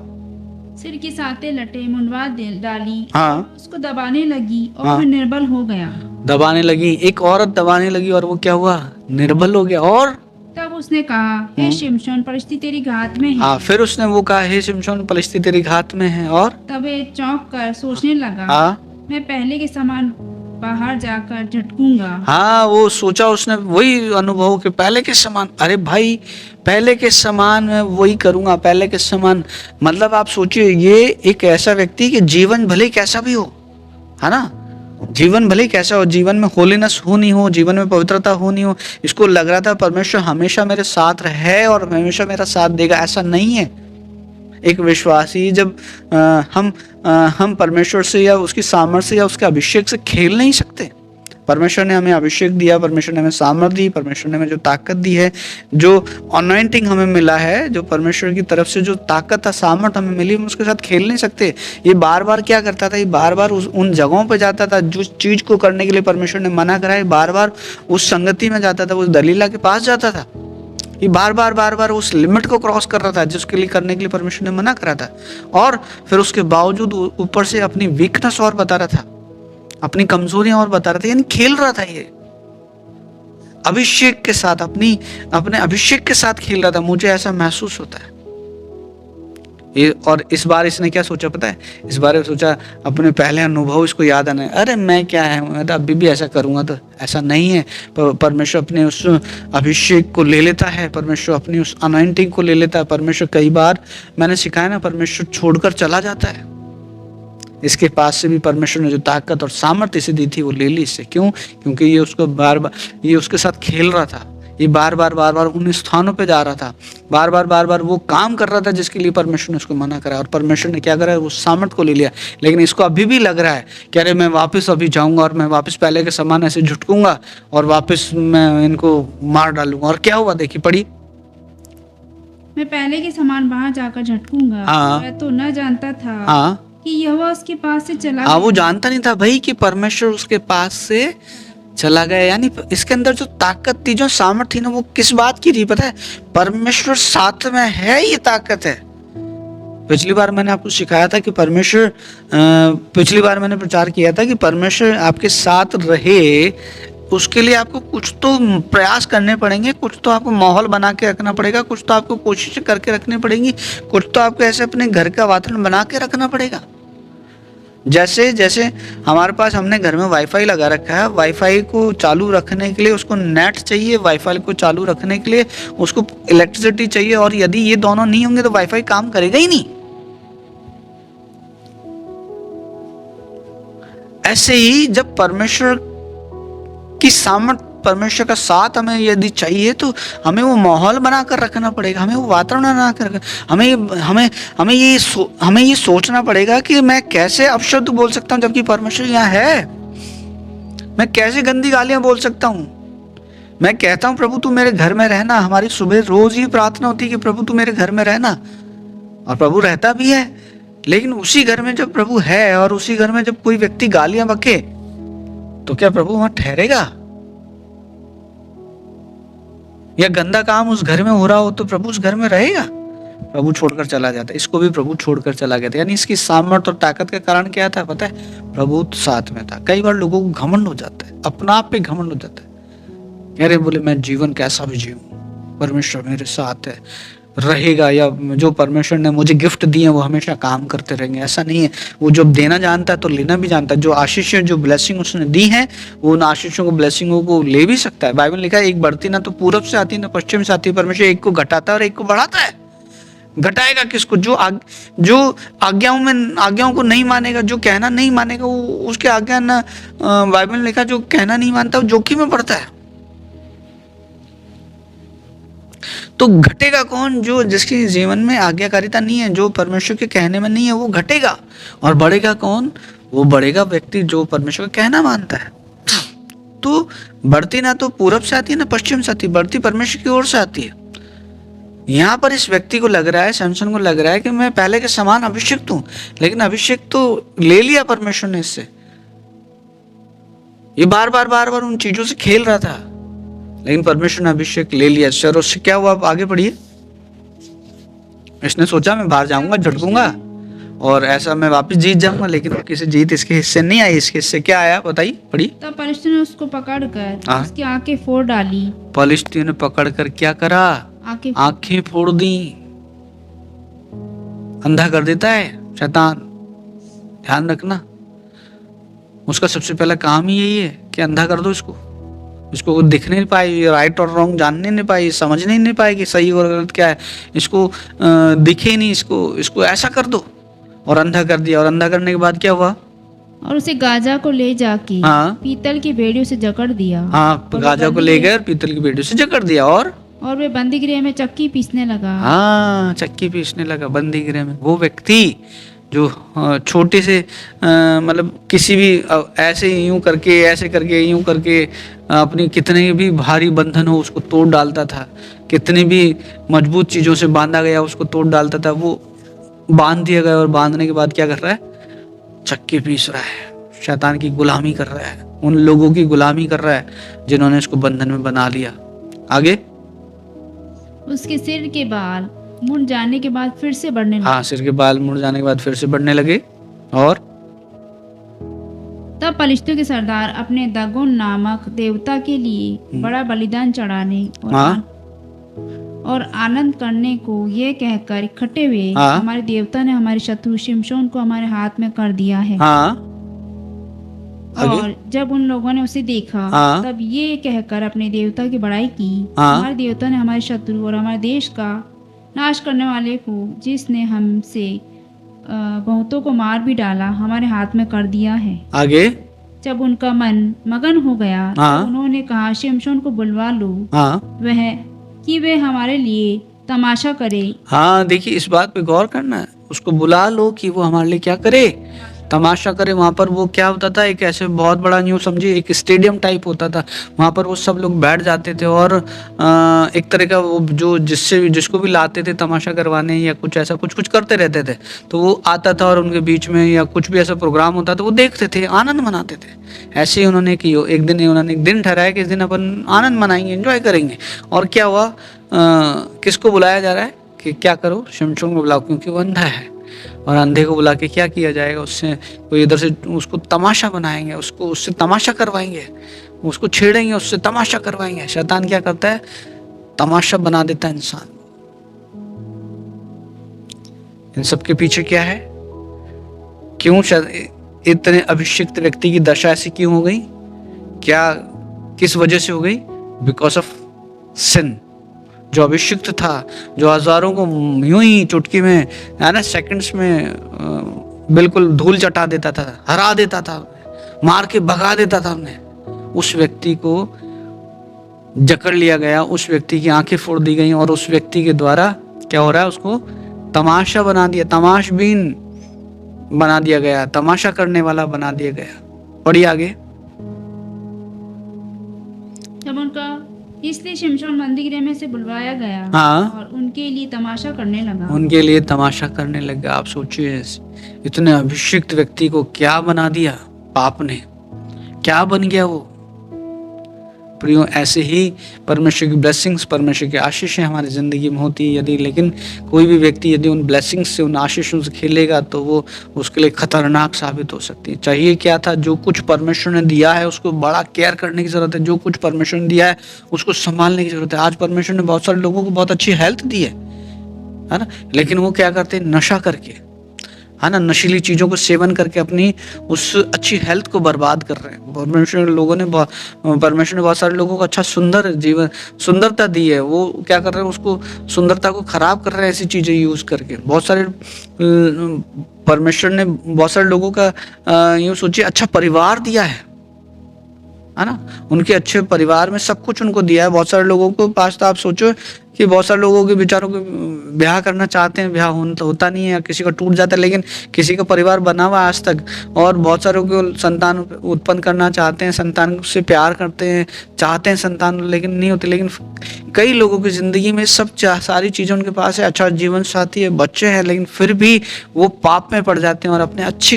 सिर की 7 लटें मुंडवा डाली। हाँ उसको दबाने लगी और हाँ। वह निर्बल हो गया। दबाने लगी, एक औरत दबाने लगी और वो क्या हुआ, निर्बल हो गया। और तब उसने कहा, हे शिमशोन, परिस्थिति तेरी घात में है। हाँ, फिर उसने वो कहा, हे शिमशोन, परिस्थिति तेरी घात में है। और तब वे चौंक कर सोचने लगा, हाँ मैं पहले के समान बाहर जाकर झटकूंगा। हाँ, वो सोचा उसने, वही अनुभव कि पहले के समान, अरे भाई पहले के समान मैं वही करूंगा, पहले के समान। मतलब आप सोचिए, ये एक ऐसा व्यक्ति कि जीवन भले कैसा भी हो, है ना, जीवन भले कैसा हो, जीवन में होलीनेस हो नहीं हो, जीवन में पवित्रता हो नहीं हो, इसको लग रहा था परमेश्वर हमेशा मेरे साथ है और हमेशा मेरा साथ देगा। ऐसा नहीं है। एक विश्वासी जब हम परमेश्वर से या उसकी सामर्थ्य या उसके अभिषेक से खेल नहीं सकते। परमेश्वर ने हमें अभिषेक दिया, परमेश्वर ने हमें सामर्थ्य दी, परमेश्वर ने हमें जो ताकत दी है, जो अनॉइंटिंग हमें मिला है, जो परमेश्वर की तरफ से जो ताकत सामर्थ्य हमें मिली, हम उसके साथ खेल नहीं सकते। ये बार बार क्या करता था, ये बार बार उन जगहों पे जाता था जो चीज को करने के लिए परमेश्वर ने मना करा है, बार बार उस संगति में जाता था, उस दलीला के पास जाता था, ये बार बार उस लिमिट को क्रॉस कर रहा था जिसके लिए करने के लिए परमेश्वर ने मना करा था। और फिर उसके बावजूद ऊपर से अपनी वीकनेस और बता रहा था, अपनी कमजोरियां और बता रहा था, यानी खेल रहा था ये अभिषेक के साथ, अपने अभिषेक के साथ खेल रहा था। मुझे ऐसा महसूस होता है ये। और इस बार इसने क्या सोचा पता है, इस बार सोचा अपने पहले अनुभव इसको याद आना है, अरे मैं क्या है, मैं तो अभी भी ऐसा करूंगा। तो ऐसा नहीं है। परमेश्वर अपने उस अभिषेक को ले लेता है, परमेश्वर अपनी उस अनॉइंटिंग को ले लेता है। परमेश्वर कई बार, मैंने सिखाया ना, परमेश्वर छोड़कर चला जाता है। इसके पास से भी परमेश्वर ने जो ताकत और सामर्थ्य इसे दी थी वो ले ली इससे। क्यों? क्योंकि ये उसको बार बार, ये उसके साथ खेल रहा था, ये बार बार उन स्थानों पे जा रहा था, बार बार वो काम कर रहा था जिसके लिए परमेश्वर ने उसको मना करा। और परमेश्वर ने क्या करा, वो सामर्थ्य को ले लिया। लेकिन इसको अभी भी लग रहा है कि अरे मैं वापस अभी जाऊंगा और मैं वापस पहले के समान ऐसे झुटकूंगा और वापस मैं इनको मार डालूंगा। और क्या हुआ, देखिए पढ़ी, मैं पहले के समान बाहर जाकर झटकूंगा। हाँ। मैं तो न जानता था हाँ कि यहोवा उसके पास से चला हाँ, वो गया। जानता नहीं था भाई कि परमेश्वर उसके पास से चला गया। यानी इसके अंदर जो ताकत थी, जो सामर्थ्य थी ना, वो किस बात की थी पता है, परमेश्वर साथ में है, ये ताकत है। पिछली बार मैंने आपको सिखाया था कि परमेश्वर, पिछली बार मैंने प्रचार किया था कि परमेश्वर आपके साथ रहे, उसके लिए आपको कुछ तो प्रयास करने पड़ेंगे, कुछ तो आपको माहौल बना के रखना पड़ेगा, कुछ तो आपको कोशिश करके रखनी पड़ेगी, कुछ तो आपको ऐसे अपने घर का वातावरण बना के रखना पड़ेगा। जैसे हमारे पास, हमने घर में वाईफाई लगा रखा है, वाईफाई को चालू रखने के लिए उसको नेट चाहिए, वाईफाई को चालू रखने के लिए उसको इलेक्ट्रिसिटी चाहिए, और यदि ये दोनों नहीं होंगे तो वाईफाई काम करेगा ही नहीं। ऐसे ही जब परमेश्वर की सामर्थ्य, परमेश्वर का साथ हमें यदि चाहिए तो हमें वो माहौल बनाकर रखना पड़ेगा, हमें वो वातावरण बनाकर रखना, हमें ये सोचना पड़ेगा कि मैं कैसे अपशब्द बोल सकता हूँ जबकि परमेश्वर यहाँ है। मैं कैसे गंदी गालियां बोल सकता हूँ। मैं कहता हूँ प्रभु तू मेरे घर में रहना, हमारी सुबह रोज ही प्रार्थना होती है कि प्रभु तू मेरे घर में रहना, और प्रभु रहता भी है। लेकिन उसी घर में जब प्रभु है और उसी घर में जब कोई व्यक्ति गालियां बके तो क्या प्रभु वहां ठहरेगा? या गंदा काम उस घर में हो रहा हो तो प्रभु उस घर में रहेगा? प्रभु छोड़कर चला जाता है। इसको भी प्रभु छोड़कर चला गया था। यानी इसकी सामर्थ्य और ताकत का कारण क्या था पता है? प्रभु साथ में था। कई बार लोगों को घमंड हो जाता है, अपना आप पे घमंड हो जाता है, अरे बोले मैं जीवन कैसा भी जीऊं, परमेश्वर मेरे साथ है, रहेगा, या जो परमेश्वर ने मुझे गिफ्ट दिए हैं वो हमेशा काम करते रहेंगे। ऐसा नहीं है। वो जब देना जानता है तो लेना भी जानता है। जो आशीषें, जो ब्लेसिंग उसने दी हैं, वो उन आशीषों को, ब्लेसिंगों को ले भी सकता है। बाइबल लिखा है एक बढ़ती ना तो पूरब से आती ना पश्चिम से आती है। परमेश्वर एक को घटाता है और एक को बढ़ाता है। घटाएगा किसको? जो आज्ञाओं को नहीं मानेगा, जो कहना नहीं मानेगा, वो उसके आज्ञा ना, बाइबल लिखा जो कहना नहीं मानता वो जोखिम में पड़ता है। तो घटेगा कौन? जो जिसके जीवन में आज्ञाकारिता नहीं है, जो परमेश्वर के कहने में नहीं है, वो घटेगा। और बढ़ेगा कौन? वो बढ़ेगा व्यक्ति जो परमेश्वर का कहना मानता है। तो बढ़ती ना तो पूरब से आती है ना पश्चिम से आती है, बढ़ती परमेश्वर की ओर से आती है। यहाँ पर इस व्यक्ति को लग रहा है, सैमसन को लग रहा है कि मैं पहले के समान अभिषिक्त हूं, लेकिन अभिषेक तो ले लिया परमेश्वर ने इससे। ये बार बार उन चीजों से खेल रहा था, लेकिन परमेश्वर ने अभिषेक ले लिया सर। उससे क्या हुआ? आप आगे पढ़िए। इसने सोचा मैं बाहर जाऊंगा, झटकूंगा और ऐसा मैं वापस जीत जाऊंगा, लेकिन किसी जीत इसके हिस्से नहीं आई। इसके हिस्से क्या आया बताइए, पढ़िए। तब पलिश्तियों ने उसको पकड़कर हाँ। उसकी आंखें फोड़ डाली। पलिश्तियों ने पकड़कर क्या करा? आंखें फोड़ दी। अंधा कर देता है शैतान, ध्यान रखना। उसका सबसे पहला काम ही यही है कि अंधा कर दो इसको। इसको दिख नहीं पाई, राइट और रॉन्ग जानने नहीं पाई, समझने नहीं पाई कि सही और गलत क्या है। इसको दिखे नहीं, इसको ऐसा कर दो और अंधा कर दिया। और अंधा करने के बाद क्या हुआ? और उसे गाजा को ले जाके हाँ। पीतल की बेड़ियों से जकड़ दिया। हाँ, गाजा को ले गए, पीतल की बेड़ियों से जकड़ दिया। और वे बंदी गृह में चक्की पीसने लगा। हाँ, चक्की पीसने लगा बंदी गृह में। वो व्यक्ति जो छोटे से मतलब किसी भी ऐसे यूं करके, ऐसे करके, यूं करके अपनी कितने भी भारी बंधन हो उसको तोड़ डालता था, कितनी भी मजबूत चीजों से बांधा गया उसको तोड़ डालता था, वो बांध दिया गया। और बांधने के बाद क्या कर रहा है? चक्की पीस रहा है, शैतान की गुलामी कर रहा है, उन लोगों की गुलामी कर रहा है जिन्होंने इसको बंधन में बना लिया। आगे, उसके सिर के बाल मुड़ जाने के बाद फिर से बढ़ने लगे। हाँ, सिर के बाल मुड़ जाने के बाद फिर से बढ़ने लगे। और तब पलिश्तियों के सरदार अपने दागोन नामक देवता के लिए बड़ा बलिदान चढ़ाने और आनंद करने को ये कहकर इकट्ठे हुए, हाँ। हमारे देवता ने हमारे शत्रु शिमशोन को हमारे हाथ में कर दिया है। हाँ, आगे? और जब उन लोगों ने उसे देखा, हाँ। तब ये कहकर अपने देवता की बड़ाई की, हाँ। हमारे देवता ने हमारे शत्रु और हमारे देश का नाश करने वाले को, जिसने हमसे बहुतों को मार भी डाला, हमारे हाथ में कर दिया है। आगे? जब उनका मन मगन हो गया, हाँ। तब उन्होंने कहा, शिमशोन को बुलवा लो, हाँ, वे हमारे लिए तमाशा करे। हाँ, देखिए इस बात पे गौर करना है। उसको बुला लो कि वो हमारे लिए क्या करे? तमाशा करे। वहां पर वो क्या होता था, एक ऐसे बहुत बड़ा न्यू समझिए एक स्टेडियम टाइप होता था। वहां पर वो सब लोग बैठ जाते थे और एक तरह का वो जो जिसको भी लाते थे तमाशा करवाने या कुछ ऐसा कुछ करते रहते थे, तो वो आता था और उनके बीच में या कुछ भी ऐसा प्रोग्राम होता था वो देखते थे, आनंद मनाते थे। ऐसे ही उन्होंने एक दिन ठहराया कि इस दिन अपन आनंद मनाएंगे, एंजॉय करेंगे। और क्या हुआ? किसको बुलाया जा रहा है कि क्या करो? शिमशोन को बुलाओ, क्योंकि वो अंधा है। और अंधे को बुला के क्या किया जाएगा? उससे कोई इधर से उसको तमाशा बनाएंगे, उससे तमाशा करवाएंगे, उसको छेड़ेंगे, उससे तमाशा करवाएंगे। शैतान क्या करता है? तमाशा बना देता है इंसान। इन सब के पीछे क्या है? क्यों इतने अभिषिक्त व्यक्ति की दशा ऐसी क्यों हो गई? क्या किस वजह से हो गई? Because of sin. जो अभिषिक्त था, जो हजारों को यूं ही चुटकी में, है ना, सेकंड्स में बिल्कुल धूल चटा देता था, हरा देता था, मार के भगा देता था हमने, उस व्यक्ति को जकड़ लिया गया, उस व्यक्ति की आंखें फोड़ दी गई और उस व्यक्ति के द्वारा क्या हो रहा है? उसको तमाशा बना दिया, तमाशबीन बना दिया गया, तमाशा करने वाला बना दिया गया। पढ़िए आगे। जब उनका इसलिए शिमशोन बंदीगृह में से बुलवाया गया, हाँ। और उनके लिए तमाशा करने लगा। उनके लिए तमाशा करने लगा। आप सोचिए, इतने अभिषिक्त व्यक्ति को क्या बना दिया पाप ने, क्या बन गया वो। प्रियो, ऐसे ही परमेश्वर की ब्लेसिंग्स, परमेश्वर की आशीषें हमारी जिंदगी में होती है यदि, लेकिन कोई भी व्यक्ति यदि उन ब्लेसिंग्स से, उन आशीषों से खेलेगा तो वो उसके लिए खतरनाक साबित हो सकती है। चाहिए क्या था? जो कुछ परमेश्वर ने दिया है उसको बड़ा केयर करने की जरूरत है। जो कुछ परमेश्वर ने दिया है उसको संभालने की जरूरत है। आज परमेश्वर ने बहुत सारे लोगों को बहुत अच्छी हेल्थ दी है ना, लेकिन वो क्या करते हैं? नशा करके, है ना, नशीली चीजों को सेवन करके अपनी उस अच्छी हेल्थ को बर्बाद कर रहे हैं। परमेश्वर ने बहुत सारे लोगों को अच्छा सुंदर जीवन, सुंदरता दी है, वो क्या कर रहे हैं? उसको सुंदरता को खराब कर रहे हैं ऐसी चीजें यूज करके। बहुत सारे परमेश्वर ने बहुत सारे लोगों का यूं सोचिए अच्छा परिवार दिया है, है ना। उनके अच्छे परिवार में सब कुछ उनको दिया है। बहुत सारे लोगों को पास, तो आप सोचो कि बहुत सारे लोगों के बेचारों को ब्याह करना चाहते हैं, ब्याह होता नहीं है, किसी का टूट जाता है, लेकिन किसी का परिवार बना हुआ आज तक। और बहुत सारों को संतान उत्पन्न करना चाहते हैं, संतान से प्यार करते हैं, चाहते हैं संतान, लेकिन नहीं होती। लेकिन कई लोगों की ज़िंदगी में सब सारी चीज़ें उनके पास है, अच्छा जीवन साथी है, बच्चे हैं, लेकिन फिर भी वो पाप में पड़ जाते हैं और अपने अच्छी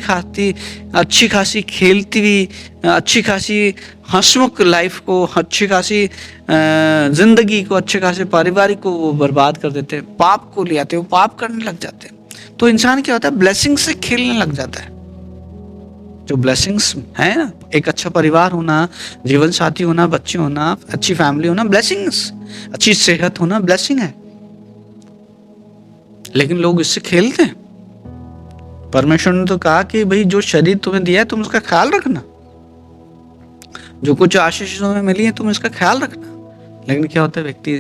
खासी खेलती हुई, अच्छी खासी हंसमुख लाइफ को, अच्छी खासी जिंदगी को, अच्छे खासे पारिवारिक को वो बर्बाद कर देते हैं, पाप को ले आते हैं, वो पाप करने लग जाते हैं। तो इंसान क्या होता है, ब्लेसिंग से खेलने लग जाता है। जो ब्लेसिंग्स है ना, एक अच्छा परिवार होना, जीवन साथी होना, बच्चे होना, अच्छी फैमिली होना, ब्लेसिंग्स, अच्छी सेहत होना ब्लेसिंग है। लेकिन लोग इससे खेलते हैं। परमेश्वर ने तो कहा कि भाई जो शरीर तुम्हें दिया है तुम उसका ख्याल रखना, जो कुछ आशीष तुम्हें मिली है तुम इसका ख्याल रखना। लेकिन क्या होता है, व्यक्ति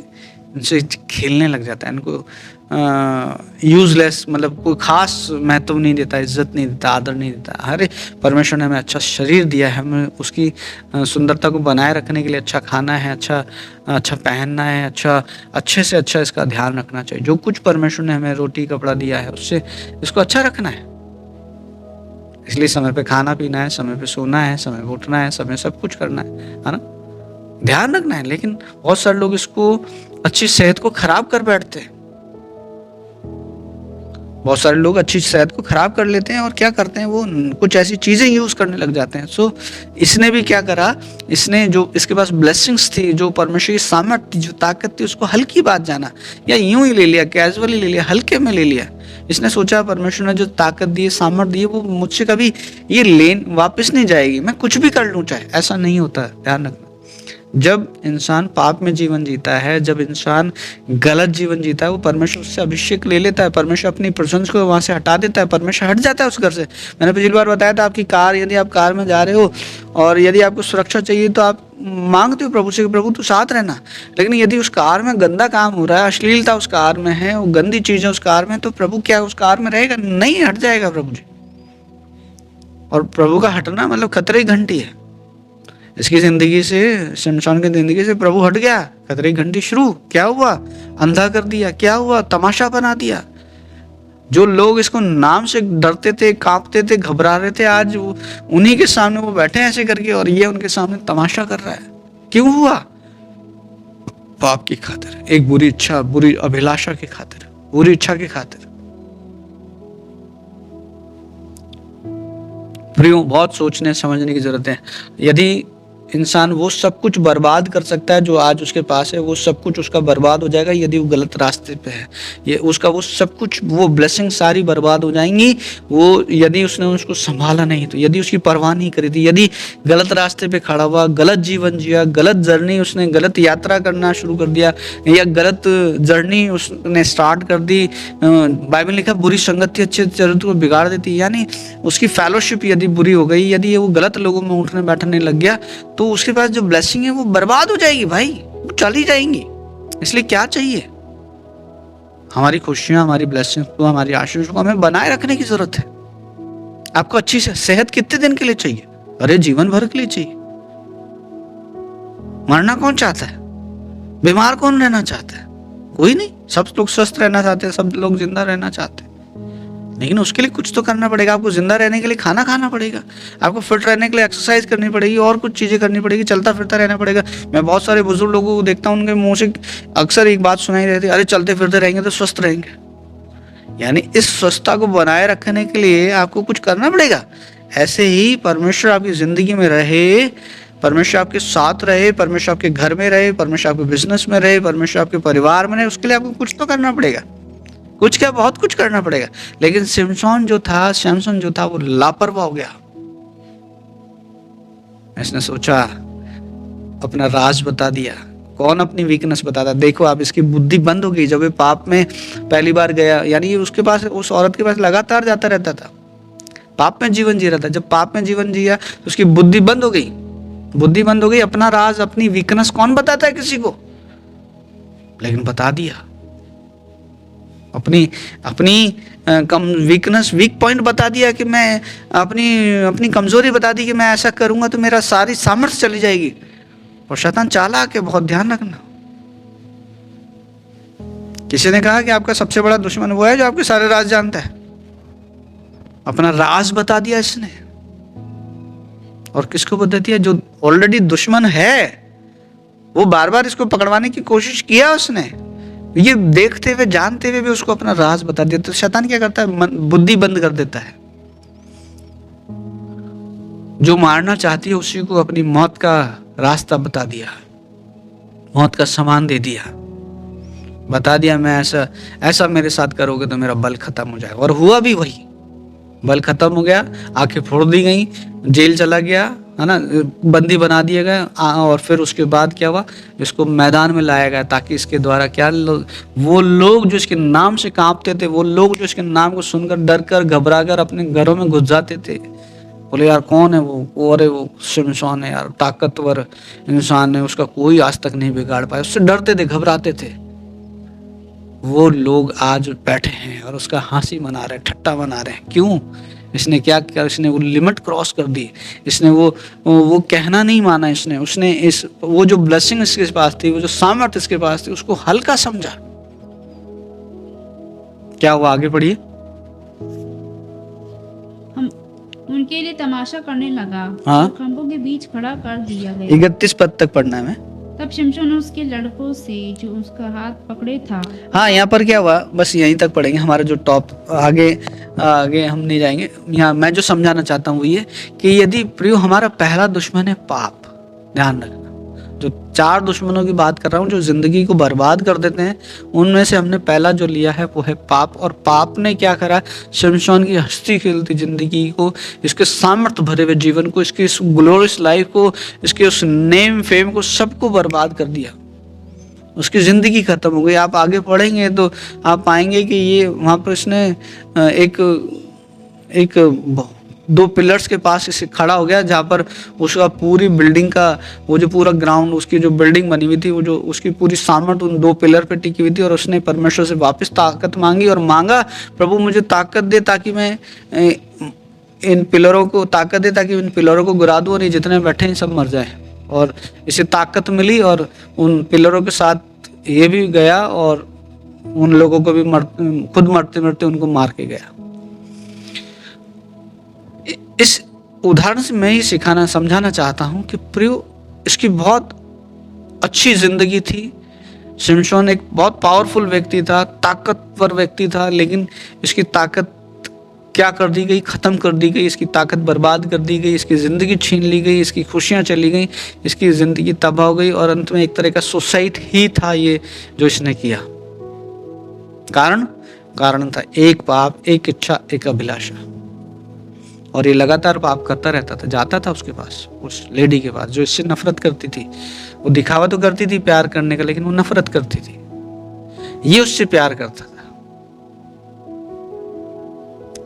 इनसे खेलने लग जाता है, इनको यूजलेस, मतलब कोई खास महत्व नहीं देता, इज्जत नहीं देता, आदर नहीं देता। अरे परमेश्वर ने हमें अच्छा शरीर दिया है, हमें उसकी सुंदरता को बनाए रखने के लिए अच्छा खाना है, अच्छा पहनना है, अच्छे से अच्छा इसका ध्यान रखना चाहिए। जो कुछ परमेश्वर ने हमें रोटी कपड़ा दिया है उससे इसको अच्छा रखना है। इसलिए समय पे खाना पीना है, समय पे सोना है, समय पे उठना है, समय सब कुछ करना है ना, ध्यान रखना है। लेकिन बहुत सारे लोग इसको, अच्छी सेहत को खराब कर बैठते हैं। बहुत सारे लोग अच्छी सेहत को खराब कर लेते हैं और क्या करते हैं, वो कुछ ऐसी चीजें यूज करने लग जाते हैं। सो इसने भी क्या करा, इसने जो इसके पास ब्लेसिंग्स थी, जो परमेश्वर की सामर्थ थी, जो ताकत थी, उसको हल्की बात जाना, या यूं ही ले लिया, कैजुअली ले लिया, हल्के में ले लिया। इसने सोचा परमेश्वर ने जो ताकत दी है, सामर्थ दी है, वो मुझसे कभी ये लेन वापस नहीं जाएगी, मैं कुछ भी कर लूँ चाहे। ऐसा नहीं होता है, ध्यान रखना। जब इंसान पाप में जीवन जीता है, जब इंसान गलत जीवन जीता है, वो परमेश्वर से अभिषेक ले लेता है, परमेश्वर अपनी प्रेजेंस को वहाँ से हटा देता है, परमेश्वर हट जाता है उस घर से। मैंने पिछली बार बताया था, आपकी कार, यदि आप कार में जा रहे हो और यदि आपको सुरक्षा चाहिए तो आप मांगते हो प्रभु से, प्रभु तू साथ रहना। लेकिन यदि उस कार में गंदा काम हो रहा है, अश्लीलता उस कार में है, वो गंदी चीजें उस कार में, तो प्रभु क्या उस कार में रहेगा? नहीं, हट जाएगा प्रभु जी। और प्रभु का हटना मतलब खतरे की घंटी है। इसकी जिंदगी से, शमशान की जिंदगी से प्रभु हट गया, खतरे की घंटी शुरू। क्या हुआ? अंधा कर दिया। क्या हुआ? तमाशा बना दिया। जो लोग इसको नाम से डरते थे, कांपते थे, घबरा रहे थे, आज उन्हीं के सामने वो बैठे ऐसे करके, और ये उनके सामने तमाशा कर रहा है। क्यों हुआ? पाप की खातिर, एक बुरी इच्छा, बुरी अभिलाषा की खातिर, बुरी इच्छा की खातिर। प्रियो, बहुत सोचने समझने की जरूरत है। यदि इंसान वो सब कुछ बर्बाद कर सकता है जो आज उसके पास है, वो सब कुछ उसका बर्बाद हो जाएगा यदि वो गलत रास्ते पे है। ये उसका वो सब कुछ, वो ब्लेसिंग सारी बर्बाद हो जाएंगी, वो यदि उसने उसको संभाला नहीं तो, यदि उसकी परवाह नहीं करी थी, यदि गलत रास्ते पे खड़ा हुआ, गलत जीवन जिया, गलत जर्नी उसने, गलत यात्रा करना शुरू कर दिया, या गलत जर्नी उसने स्टार्ट कर दी। बाइबल लिखा बुरी संगति अच्छे चरित्र को बिगाड़ देती, यानी उसकी फेलोशिप यदि बुरी हो गई, यदि वो गलत लोगों में उठने बैठने लग गया, तो उसके पास जो ब्लेसिंग है वो बर्बाद हो जाएगी भाई, वो चली जाएंगी। इसलिए क्या चाहिए? हमारी खुशियां, हमारी ब्लेसिंग को, हमारी आशीष को हमें बनाए रखने की जरूरत है। आपको अच्छी सेहत कितने दिन के लिए चाहिए? अरे जीवन भर के लिए चाहिए। मरना कौन चाहता है? बीमार कौन रहना चाहता है? कोई नहीं। सब लोग स्वस्थ रहना चाहते हैं, सब लोग जिंदा रहना चाहते हैं, लेकिन उसके लिए कुछ तो करना पड़ेगा। आपको जिंदा रहने के लिए खाना खाना पड़ेगा, आपको फिट रहने के लिए एक्सरसाइज करनी पड़ेगी, और कुछ चीजें करनी पड़ेगी, चलता फिरता रहना पड़ेगा। मैं बहुत सारे बुजुर्ग लोगों को देखता हूँ, उनके मुंह से अक्सर एक बात सुनाई रहती है, अरे चलते फिरते रहेंगे तो स्वस्थ रहेंगे। यानी इस स्वस्थता को बनाए रखने के लिए आपको कुछ करना पड़ेगा। ऐसे ही परमेश्वर आपकी जिंदगी में रहे, परमेश्वर आपके साथ रहे, परमेश्वर आपके घर में रहे, परमेश्वर आपके बिजनेस में रहे, परमेश्वर आपके परिवार में रहे, उसके लिए आपको कुछ तो करना पड़ेगा। कुछ क्या, बहुत कुछ करना पड़ेगा। लेकिन सैमसन जो था वो लापरवाह हो गया। इसने सोचा, अपना राज बता दिया। कौन अपनी वीकनेस बताता? देखो आप, इसकी बुद्धि बंद हो गई जब ये पाप में पहली बार गया। यानी उसके पास, उस औरत के पास लगातार जाता रहता था, पाप में जीवन जी रहा था। जब पाप में जीवन जिया तो उसकी बुद्धि बंद हो गई। बुद्धि बंद हो गई। अपना राज, अपनी वीकनेस कौन बताता है किसी को? लेकिन बता दिया। अपनी अपनी कम वीक पॉइंट बता दिया कि मैं अपनी कमजोरी बता दी कि मैं ऐसा करूंगा तो मेरा सारी सामर्थ्य चली जाएगी। और शैतान चालाक है, बहुत ध्यान रखना। किसी ने कहा कि आपका सबसे बड़ा दुश्मन वो है जो आपके सारे राज जानता है। अपना राज बता दिया इसने। और किसको बता दिया? जो ऑलरेडी दुश्मन है, वो बार बार इसको पकड़वाने की कोशिश किया उसने। ये देखते हुए जानते हुए भी उसको अपना राज बता दिया। तो शैतान क्या करता है? बुद्धि बंद कर देता है। जो मारना चाहती है उसी को अपनी मौत का रास्ता बता दिया, मौत का सामान दे दिया, बता दिया मैं ऐसा मेरे साथ करोगे तो मेरा बल खत्म हो जाएगा। और हुआ भी वही, बल खत्म हो गया, आंखें फोड़ दी गई, जेल चला गया, है ना, बंदी बना दिया गया। और फिर उसके बाद क्या हुआ? इसको मैदान में लाया गया ताकि इसके द्वारा क्या वो लोग जो इसके नाम से कांपते थे, वो लोग जो इसके नाम को सुनकर डर कर घबरा कर अपने घरों में घुस जाते थे। बोले यार कौन है वो? अरे वो शिमशोन है यार, ताकतवर इंसान है, उसका कोई आज तक नहीं बिगाड़ पाया। उससे डरते थे, घबराते थे। वो लोग आज बैठे हैं और उसका हंसी मना रहे हैं, ठट्टा मना रहे हैं। क्यों? इसने क्या किया? इसने वो लिमिट क्रॉस कर दी। इसने वो कहना नहीं माना। उसने वो जो ब्लेसिंग इसके पास थी, वो जो सामर्थ्य इसके पास थी, उसको हल्का समझा। क्या हुआ? आगे पढ़िए। हम उनके लिए तमाशा करने लगा। हाँ? खंभों के बीच खड़ा कर दिया गया। 31 पद तक पढ़ना है मैं। तब शिमशोन उसके लड़कों से जो उसका हाथ पकड़े था। हाँ, यहाँ पर क्या हुआ? बस यहीं तक पढ़ेंगे। हमारा जो टॉप आगे हम नहीं जाएंगे। यहाँ मैं जो समझाना चाहता हूँ वो ये कि यदि प्रियो हमारा पहला दुश्मन है पाप। ध्यान रखना, जो 4 दुश्मनों की बात कर रहा हूँ जो जिंदगी को बर्बाद कर देते हैं, उनमें से हमने पहला जो लिया है वो है पाप। और पाप ने क्या करा? शिमशोन की हस्ती खेलती जिंदगी को, इसके सामर्थ्य भरे हुए जीवन को, इसकी इस ग्लोरियस लाइफ को, इसके उस नेम फेम को, सबको बर्बाद कर दिया। उसकी जिंदगी खत्म हो गई। आप आगे पढ़ेंगे तो आप पाएंगे कि ये वहाँ पर इसने एक 2 पिलर्स के पास इसे खड़ा हो गया, जहाँ पर उसका पूरी बिल्डिंग का वो जो पूरा ग्राउंड, उसकी जो बिल्डिंग बनी हुई थी, वो जो उसकी पूरी सामर्थ उन 2 पिलर पे टिकी हुई थी। और उसने परमेश्वर से वापस ताकत मांगी और मांगा, प्रभु मुझे ताकत दे ताकि मैं इन पिलरों को ताकत दे ताकि इन पिलरों को गिरा दूं और ये जितने बैठे हैं सब मर जाए। और इसे ताकत मिली और उन पिलरों के साथ ये भी गया और उन लोगों को भी खुद मरते मरते उनको मार के गया। इस उदाहरण से मैं ये समझाना चाहता हूं कि प्रियो, इसकी बहुत अच्छी जिंदगी थी। शिमशोन एक बहुत पावरफुल व्यक्ति था, ताकतवर व्यक्ति था, लेकिन इसकी ताकत क्या कर दी गई? खत्म कर दी गई। इसकी ताकत बर्बाद कर दी गई, इसकी ज़िंदगी छीन ली गई, इसकी खुशियाँ चली गई, इसकी ज़िंदगी तबाह हो गई। और अंत में एक तरह का सुसाइड ही था ये जो इसने किया। कारण था एक पाप, एक इच्छा, एक अभिलाषा। और ये लगातार पाप करता रहता था। जाता था उसके पास, उस लेडी के पास जो इससे नफरत करती थी। वो दिखावा तो करती थी प्यार करने का, लेकिन वो नफरत करती थी। ये उससे प्यार करता था।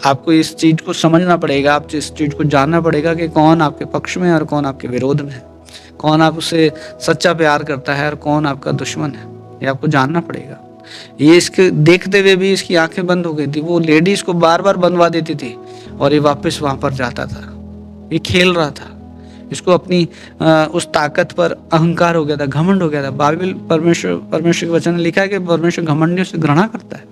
आपको इस चीज को समझना पड़ेगा, आप इस चीज को जानना पड़ेगा कि कौन आपके पक्ष में है और कौन आपके विरोध में है, कौन आपसे सच्चा प्यार करता है और कौन आपका दुश्मन है। ये आपको जानना पड़ेगा। ये इसके देखते हुए भी इसकी आंखें बंद हो गई थी। वो लेडी इसको बार बार बनवा देती थी और ये वापस वहां पर जाता था। ये खेल रहा था। इसको अपनी उस ताकत पर अहंकार हो गया था, घमंड हो गया था। बाइबल परमेश्वर के वचन में लिखा है कि परमेश्वर घमंडियों से घृणा करता है,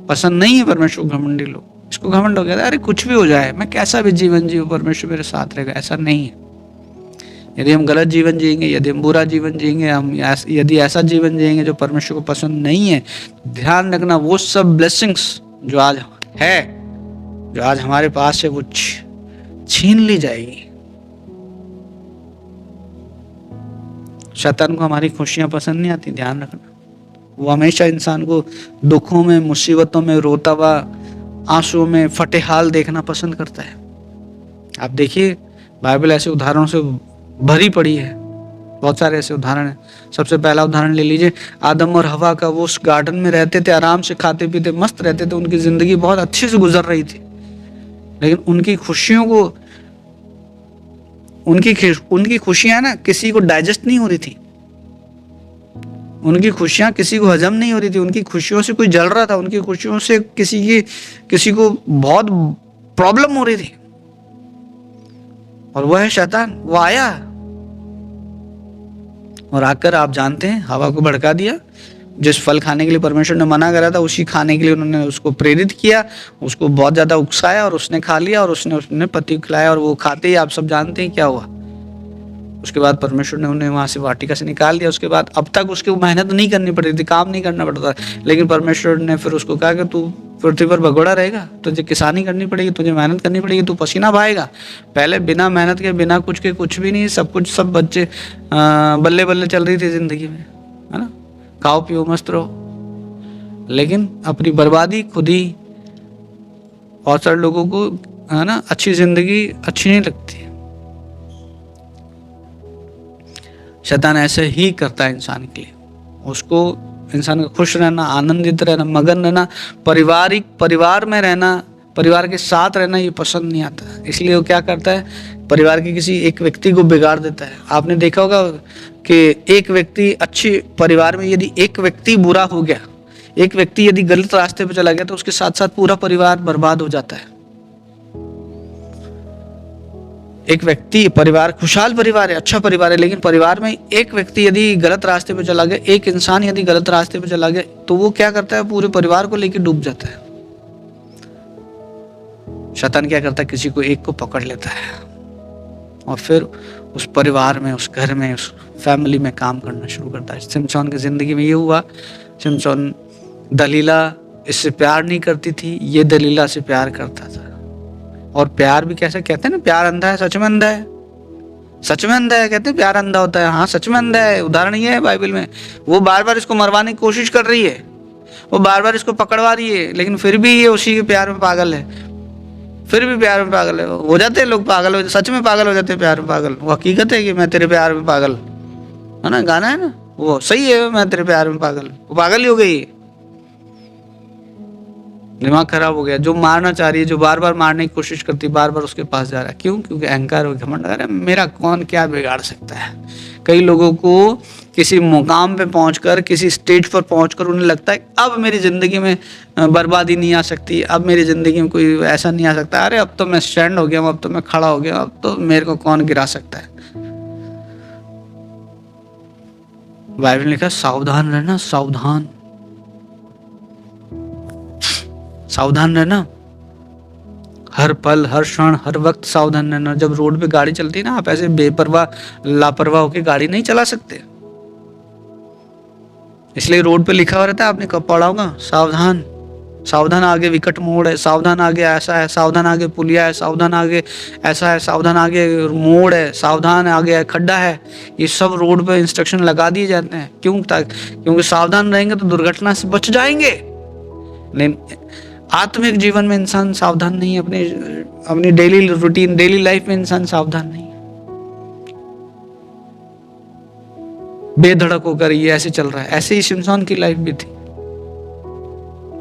पसंद नहीं है परमेश्वर को घमंडी लोग। इसको घमंड हो गया था, अरे कुछ भी हो जाए, मैं कैसा भी जीवन जीऊं, परमेश्वर मेरे साथ रहेगा। ऐसा नहीं है। यदि हम गलत जीवन जिएंगे, यदि हम बुरा जीवन जिएंगे, हम यदि ऐसा जीवन जिएंगे जो परमेश्वर को पसंद नहीं है, ध्यान रखना वो सब ब्लेसिंग्स जो आज है, जो आज हमारे पास है, वो छीन ली जाएगी। शैतान को हमारी खुशियां पसंद नहीं आती, ध्यान रखना। वो हमेशा इंसान को दुखों में, मुसीबतों में, रोता हुआ, आंसुओं में, फटे हाल देखना पसंद करता है। आप देखिए, बाइबल ऐसे उदाहरणों से भरी पड़ी है। बहुत सारे ऐसे उदाहरण हैं। सबसे पहला उदाहरण ले लीजिए, आदम और हवा का। वो उस गार्डन में रहते थे, आराम से खाते पीते मस्त रहते थे, उनकी जिंदगी बहुत अच्छे से गुजर रही थी। लेकिन उनकी खुशियों को, उनकी खुशियां ना किसी को डाइजेस्ट नहीं हो रही थी। उनकी खुशियां किसी को हजम नहीं हो रही थी, उनकी खुशियों से कोई जल रहा था, उनकी खुशियों से किसी को बहुत प्रॉब्लम हो रही थी, और वह है शैतान। वो आया और आकर, आप जानते हैं, हवा को भड़का दिया। जिस फल खाने के लिए परमेश्वर ने मना करा था उसी खाने के लिए उन्होंने उसको प्रेरित किया, उसको बहुत ज्यादा उकसाया और उसने खा लिया, और उसने पति को खिलाया, और वो खाते ही आप सब जानते हैं क्या हुआ। उसके बाद परमेश्वर ने उन्हें वहां से वाटिका से निकाल दिया। उसके बाद अब तक उसको मेहनत नहीं करनी पड़ रही थी, काम नहीं करना पड़ता, लेकिन परमेश्वर ने फिर उसको कहा कि तू पृथ्वी पर भगोड़ा रहेगा, तुझे किसानी करनी पड़ेगी, तुझे मेहनत करनी पड़ेगी, तू पसीना बहाएगा। पहले बिना मेहनत के, बिना कुछ के कुछ भी नहीं, सब कुछ, सब बच्चे बल्ले बल्ले चल रही थी जिंदगी में, है ना, खाओ पियो मस्त रहो। लेकिन अपनी बर्बादी खुद ही, बहुत सारे लोगों को, है ना, अच्छी जिंदगी अच्छी नहीं लगती। शैतान ऐसे ही करता है इंसान के लिए। उसको इंसान का खुश रहना, आनंदित रहना, मगन रहना, परिवार में रहना, परिवार के साथ रहना ये पसंद नहीं आता। इसलिए वो क्या करता है, परिवार के किसी एक व्यक्ति को बिगाड़ देता है। आपने देखा होगा कि एक व्यक्ति, अच्छी परिवार में यदि एक व्यक्ति बुरा हो गया, एक व्यक्ति यदि गलत रास्ते पर चला गया, तो उसके साथ साथ पूरा परिवार बर्बाद हो जाता है। एक व्यक्ति, परिवार खुशहाल परिवार है, अच्छा परिवार है, लेकिन परिवार में एक व्यक्ति यदि गलत रास्ते पे चला गया, एक इंसान यदि गलत रास्ते पे चला गया, तो वो क्या करता है, पूरे परिवार को लेकर डूब जाता है। शैतान क्या करता है, किसी को एक को पकड़ लेता है और फिर उस परिवार में, उस घर में, उस फैमिली में काम करना शुरू करता है। सिमसोन की जिंदगी में ये हुआ। सिमसोन, दलीला इससे प्यार नहीं करती थी, ये दलीला से प्यार करता था। और प्यार भी कैसे, कहते हैं ना, प्यार अंधा है, सच में अंधा है, सच में अंधा है, कहते हैं प्यार अंधा होता है। हाँ, सच में अंधा है। उदाहरण ये है बाइबल में, वो बार बार इसको मरवाने की कोशिश कर रही है, वो बार बार इसको पकड़वा रही है, लेकिन फिर भी ये उसी के प्यार में पागल है, फिर भी प्यार में पागल है। हो जाते हैं लोग पागल, हो सच में पागल हो जाते हैं प्यार में पागल। वो हकीकत है कि मैं तेरे प्यार में पागल, है ना, गाना है ना, वो सही है, मैं तेरे प्यार में पागल। वो पागल ही हो गई, दिमाग खराब हो गया। जो मारना चाह रही है, जो बार बार मारने की कोशिश करती है, बार बार उसके पास जा रहा है। क्यों? क्योंकि अहंकार और घमंड, अरे मेरा कौन क्या बिगाड़ सकता है। कई लोगों को किसी मुकाम पे पहुंचकर, किसी स्टेज पर पहुंचकर उन्हें लगता है अब मेरी जिंदगी में बर्बादी नहीं आ सकती, अब मेरी जिंदगी में कोई ऐसा नहीं आ सकता, अरे अब तो मैं स्टैंड हो गया हूं, अब तो मैं खड़ा हो गया, अब तो मेरे को कौन गिरा सकता है। बाइबल में लिखा, सावधान रहना, सावधान, सावधान रहना, हर पल, हर क्षण, हर वक्त सावधान रहना। जब रोड पे गाड़ी चलती है ना, आप ऐसे बेपरवाह, लापरवाह होकर गाड़ी नहीं चला सकते। इसलिए रोड पे लिखा हुआ रहता है, आपने कब पढ़ा होगा, सावधान, सावधान आगे विकट मोड़ है, सावधान आगे ऐसा है, सावधान आगे पुलिया है, सावधान आगे ऐसा है, सावधान आगे मोड़ है, सावधान आगे खड्डा है। ये सब रोड पे इंस्ट्रक्शन लगा दिए जाते हैं। क्यों? क्योंकि सावधान रहेंगे तो दुर्घटना से बच जाएंगे। लेकिन आत्मिक जीवन में इंसान सावधान नहीं है, अपनी डेली रूटीन, डेली लाइफ में इंसान सावधान नहीं है। बेधड़क होकर ये ऐसे चल रहा है। ऐसे ही सिमसोन की लाइफ भी थी,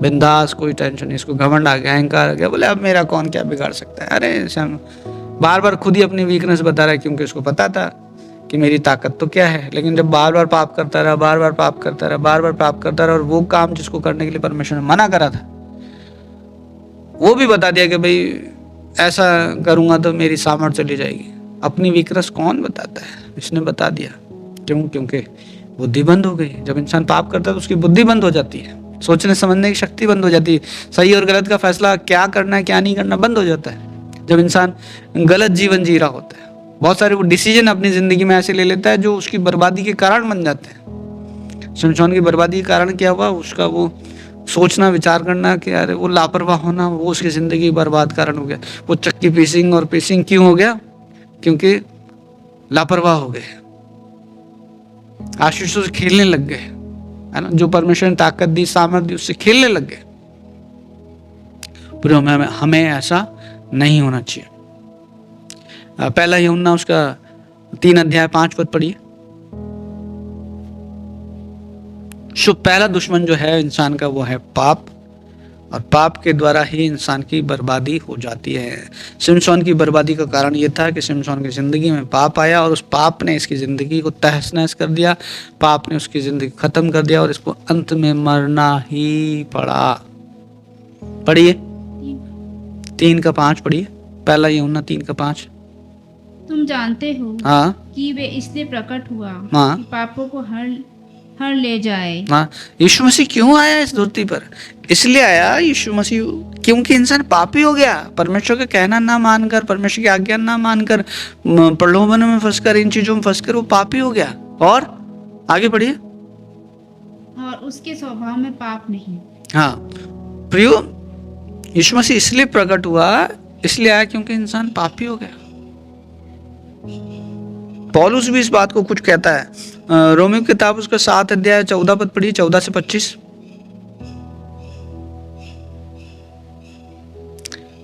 बिंदास, कोई टेंशन नहीं। इसको घमंड आ गया, अहंकार आ गया, बोले अब मेरा कौन क्या बिगाड़ सकता है। अरे सम बार बार खुद ही अपनी वीकनेस बता रहा है, क्योंकि उसको पता था कि मेरी ताकत तो क्या है। लेकिन जब बार बार पाप करता रहा, बार बार पाप करता रहा, बार बार पाप करता रहा, और वो काम जिसको करने के लिए परमेश्वर ने मना करा था, वो भी बता दिया कि भाई ऐसा करूंगा तो मेरी सामर्थ्य चली जाएगी। अपनी वीकनेस कौन बताता है? इसने बता दिया। क्यों? क्योंकि बुद्धि बंद हो गई। जब इंसान पाप करता है तो उसकी बुद्धि बंद हो जाती है, सोचने समझने की शक्ति बंद हो जाती है, सही और गलत का फैसला क्या करना है क्या नहीं करना बंद हो जाता है। जब इंसान गलत जीवन जी रहा होता है, बहुत सारे वो डिसीजन अपनी जिंदगी में ऐसे ले लेता है जो उसकी बर्बादी के कारण बन जाते हैं। सिमसोन की बर्बादी के कारण क्या हुआ? उसका वो सोचना, विचार करना कि अरे वो लापरवाह होना, वो उसकी जिंदगी बर्बाद कारण हो गया। वो चक्की पीसिंग और पीसिंग क्यों हो गया? क्योंकि लापरवाह हो गए, आशीषों से खेलने लग गए, है ना। जो परमेश्वर ने ताकत दी, सामर्थ्य दी, उससे खेलने लग गए। पर हमें ऐसा नहीं होना चाहिए। पहला यूहन्ना उसका 3 अध्याय 5 पद पढ़िए। पहला दुश्मन जो है इंसान का वो है पाप, और पाप के द्वारा ही इंसान की बर्बादी हो जाती है। सिमसोन की बर्बादी का कारण ये था कि सिमसोन की ज़िंदगी में पाप आया और उस पाप ने इसकी ज़िंदगी को तहस नहस कर दिया। पाप ने उसकी ज़िंदगी ख़त्म कर दिया और इसको अंत में मरना ही पड़ा। पढ़िए 3:5 पढ़िए, पहला यूहन्ना 3:5। तुम जानते हो हाँ कि वे इसलिए प्रकट हुआ हाँ। कि पापों को हर ले जाए। हाँ, यीशु मसीह क्यों आया इस धरती पर? इसलिए आया यीशु मसीह क्योंकि इंसान पापी हो गया। परमेश्वर का कहना ना मानकर, परमेश्वर की आज्ञा ना मानकर, प्रलोभन में फंसकर, इन चीजों में फंसकर वो पापी हो गया। और आगे बढ़िए। और उसके स्वभाव में पाप नहीं। हाँ प्रियो, यीशु मसीह इसलिए प्रकट हुआ, इसलिए आया क्योंकि इंसान पापी हो गया। पौलुस भी इस बात को कुछ कहता है। रोमियो की किताब उसका 7 अध्याय 14 पद पढ़िए, 14 से 25।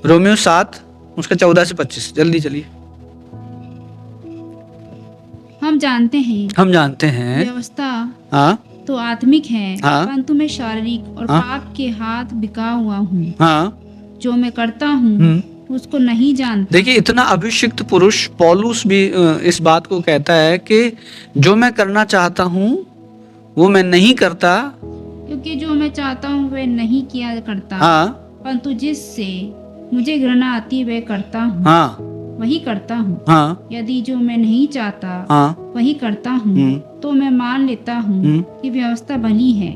रोमियो 7 उसका 14 से 25, जल्दी चलिए। हम जानते हैं व्यवस्था हाँ तो आत्मिक है, हाँ। परंतु मैं शारीरिक और हाँ। पाप के हाथ बिका हुआ हूँ। हाँ। जो मैं करता हूँ उसको नहीं जानता। देखिए, इतना अभिषिक्त पुरुष पौलुस भी इस बात को कहता है कि जो मैं करना चाहता हूँ वो मैं नहीं करता, क्योंकि जो मैं चाहता हूँ वह नहीं किया करता, हाँ परंतु जिससे मुझे घृणा आती वह करता हूँ, हाँ वही करता हूँ। हाँ यदि जो मैं नहीं चाहता हाँ वही करता हूँ तो मैं मान लेता हूँ कि व्यवस्था भली है।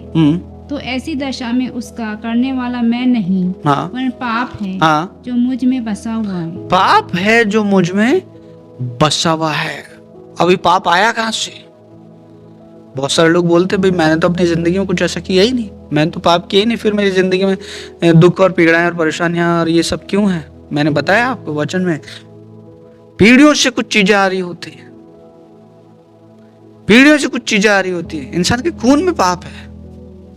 तो ऐसी दशा में उसका करने वाला मैं नहीं, हाँ वरन पाप है हाँ। जो मुझ में बसा हुआ है। पाप है जो मुझ में बसा हुआ है। अभी पाप आया कहाँ से? बहुत सारे लोग बोलते भाई मैंने तो अपनी जिंदगी में कुछ ऐसा किया ही नहीं, मैंने तो पाप किया ही नहीं, फिर मेरी जिंदगी में दुख और पीड़ाएं और परेशानियां और ये सब क्यों है? मैंने बताया आपको वचन में, पीढ़ियों से कुछ चीजें आ रही होती है, पीढ़ियों से कुछ चीजें आ रही होती है। इंसान के खून में पाप है,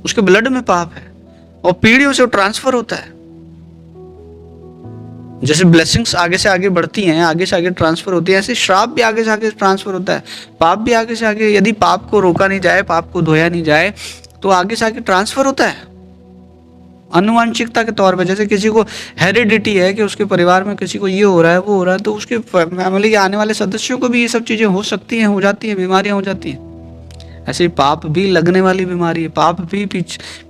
उसके ब्लड में पाप है और पीढ़ियों से ट्रांसफर होता है। जैसे ब्लेसिंग्स आगे से आगे बढ़ती हैं, आगे से आगे ट्रांसफर होती है, ऐसे श्राप भी आगे से आगे ट्रांसफर होता है, पाप भी आगे से आगे। यदि पाप को रोका नहीं जाए, पाप को धोया नहीं जाए तो आगे से आगे ट्रांसफर होता है आनुवंशिकता के तौर पे। जैसे किसी को हेरिडिटी है कि उसके परिवार में किसी को ये हो रहा है वो हो रहा है, तो उसके फैमिली के आने वाले सदस्यों को भी ये सब चीजें हो सकती हैं, हो जाती हैं, बीमारियां हो जाती हैं। ऐसे ही पाप भी लगने वाली बीमारी है, पाप भी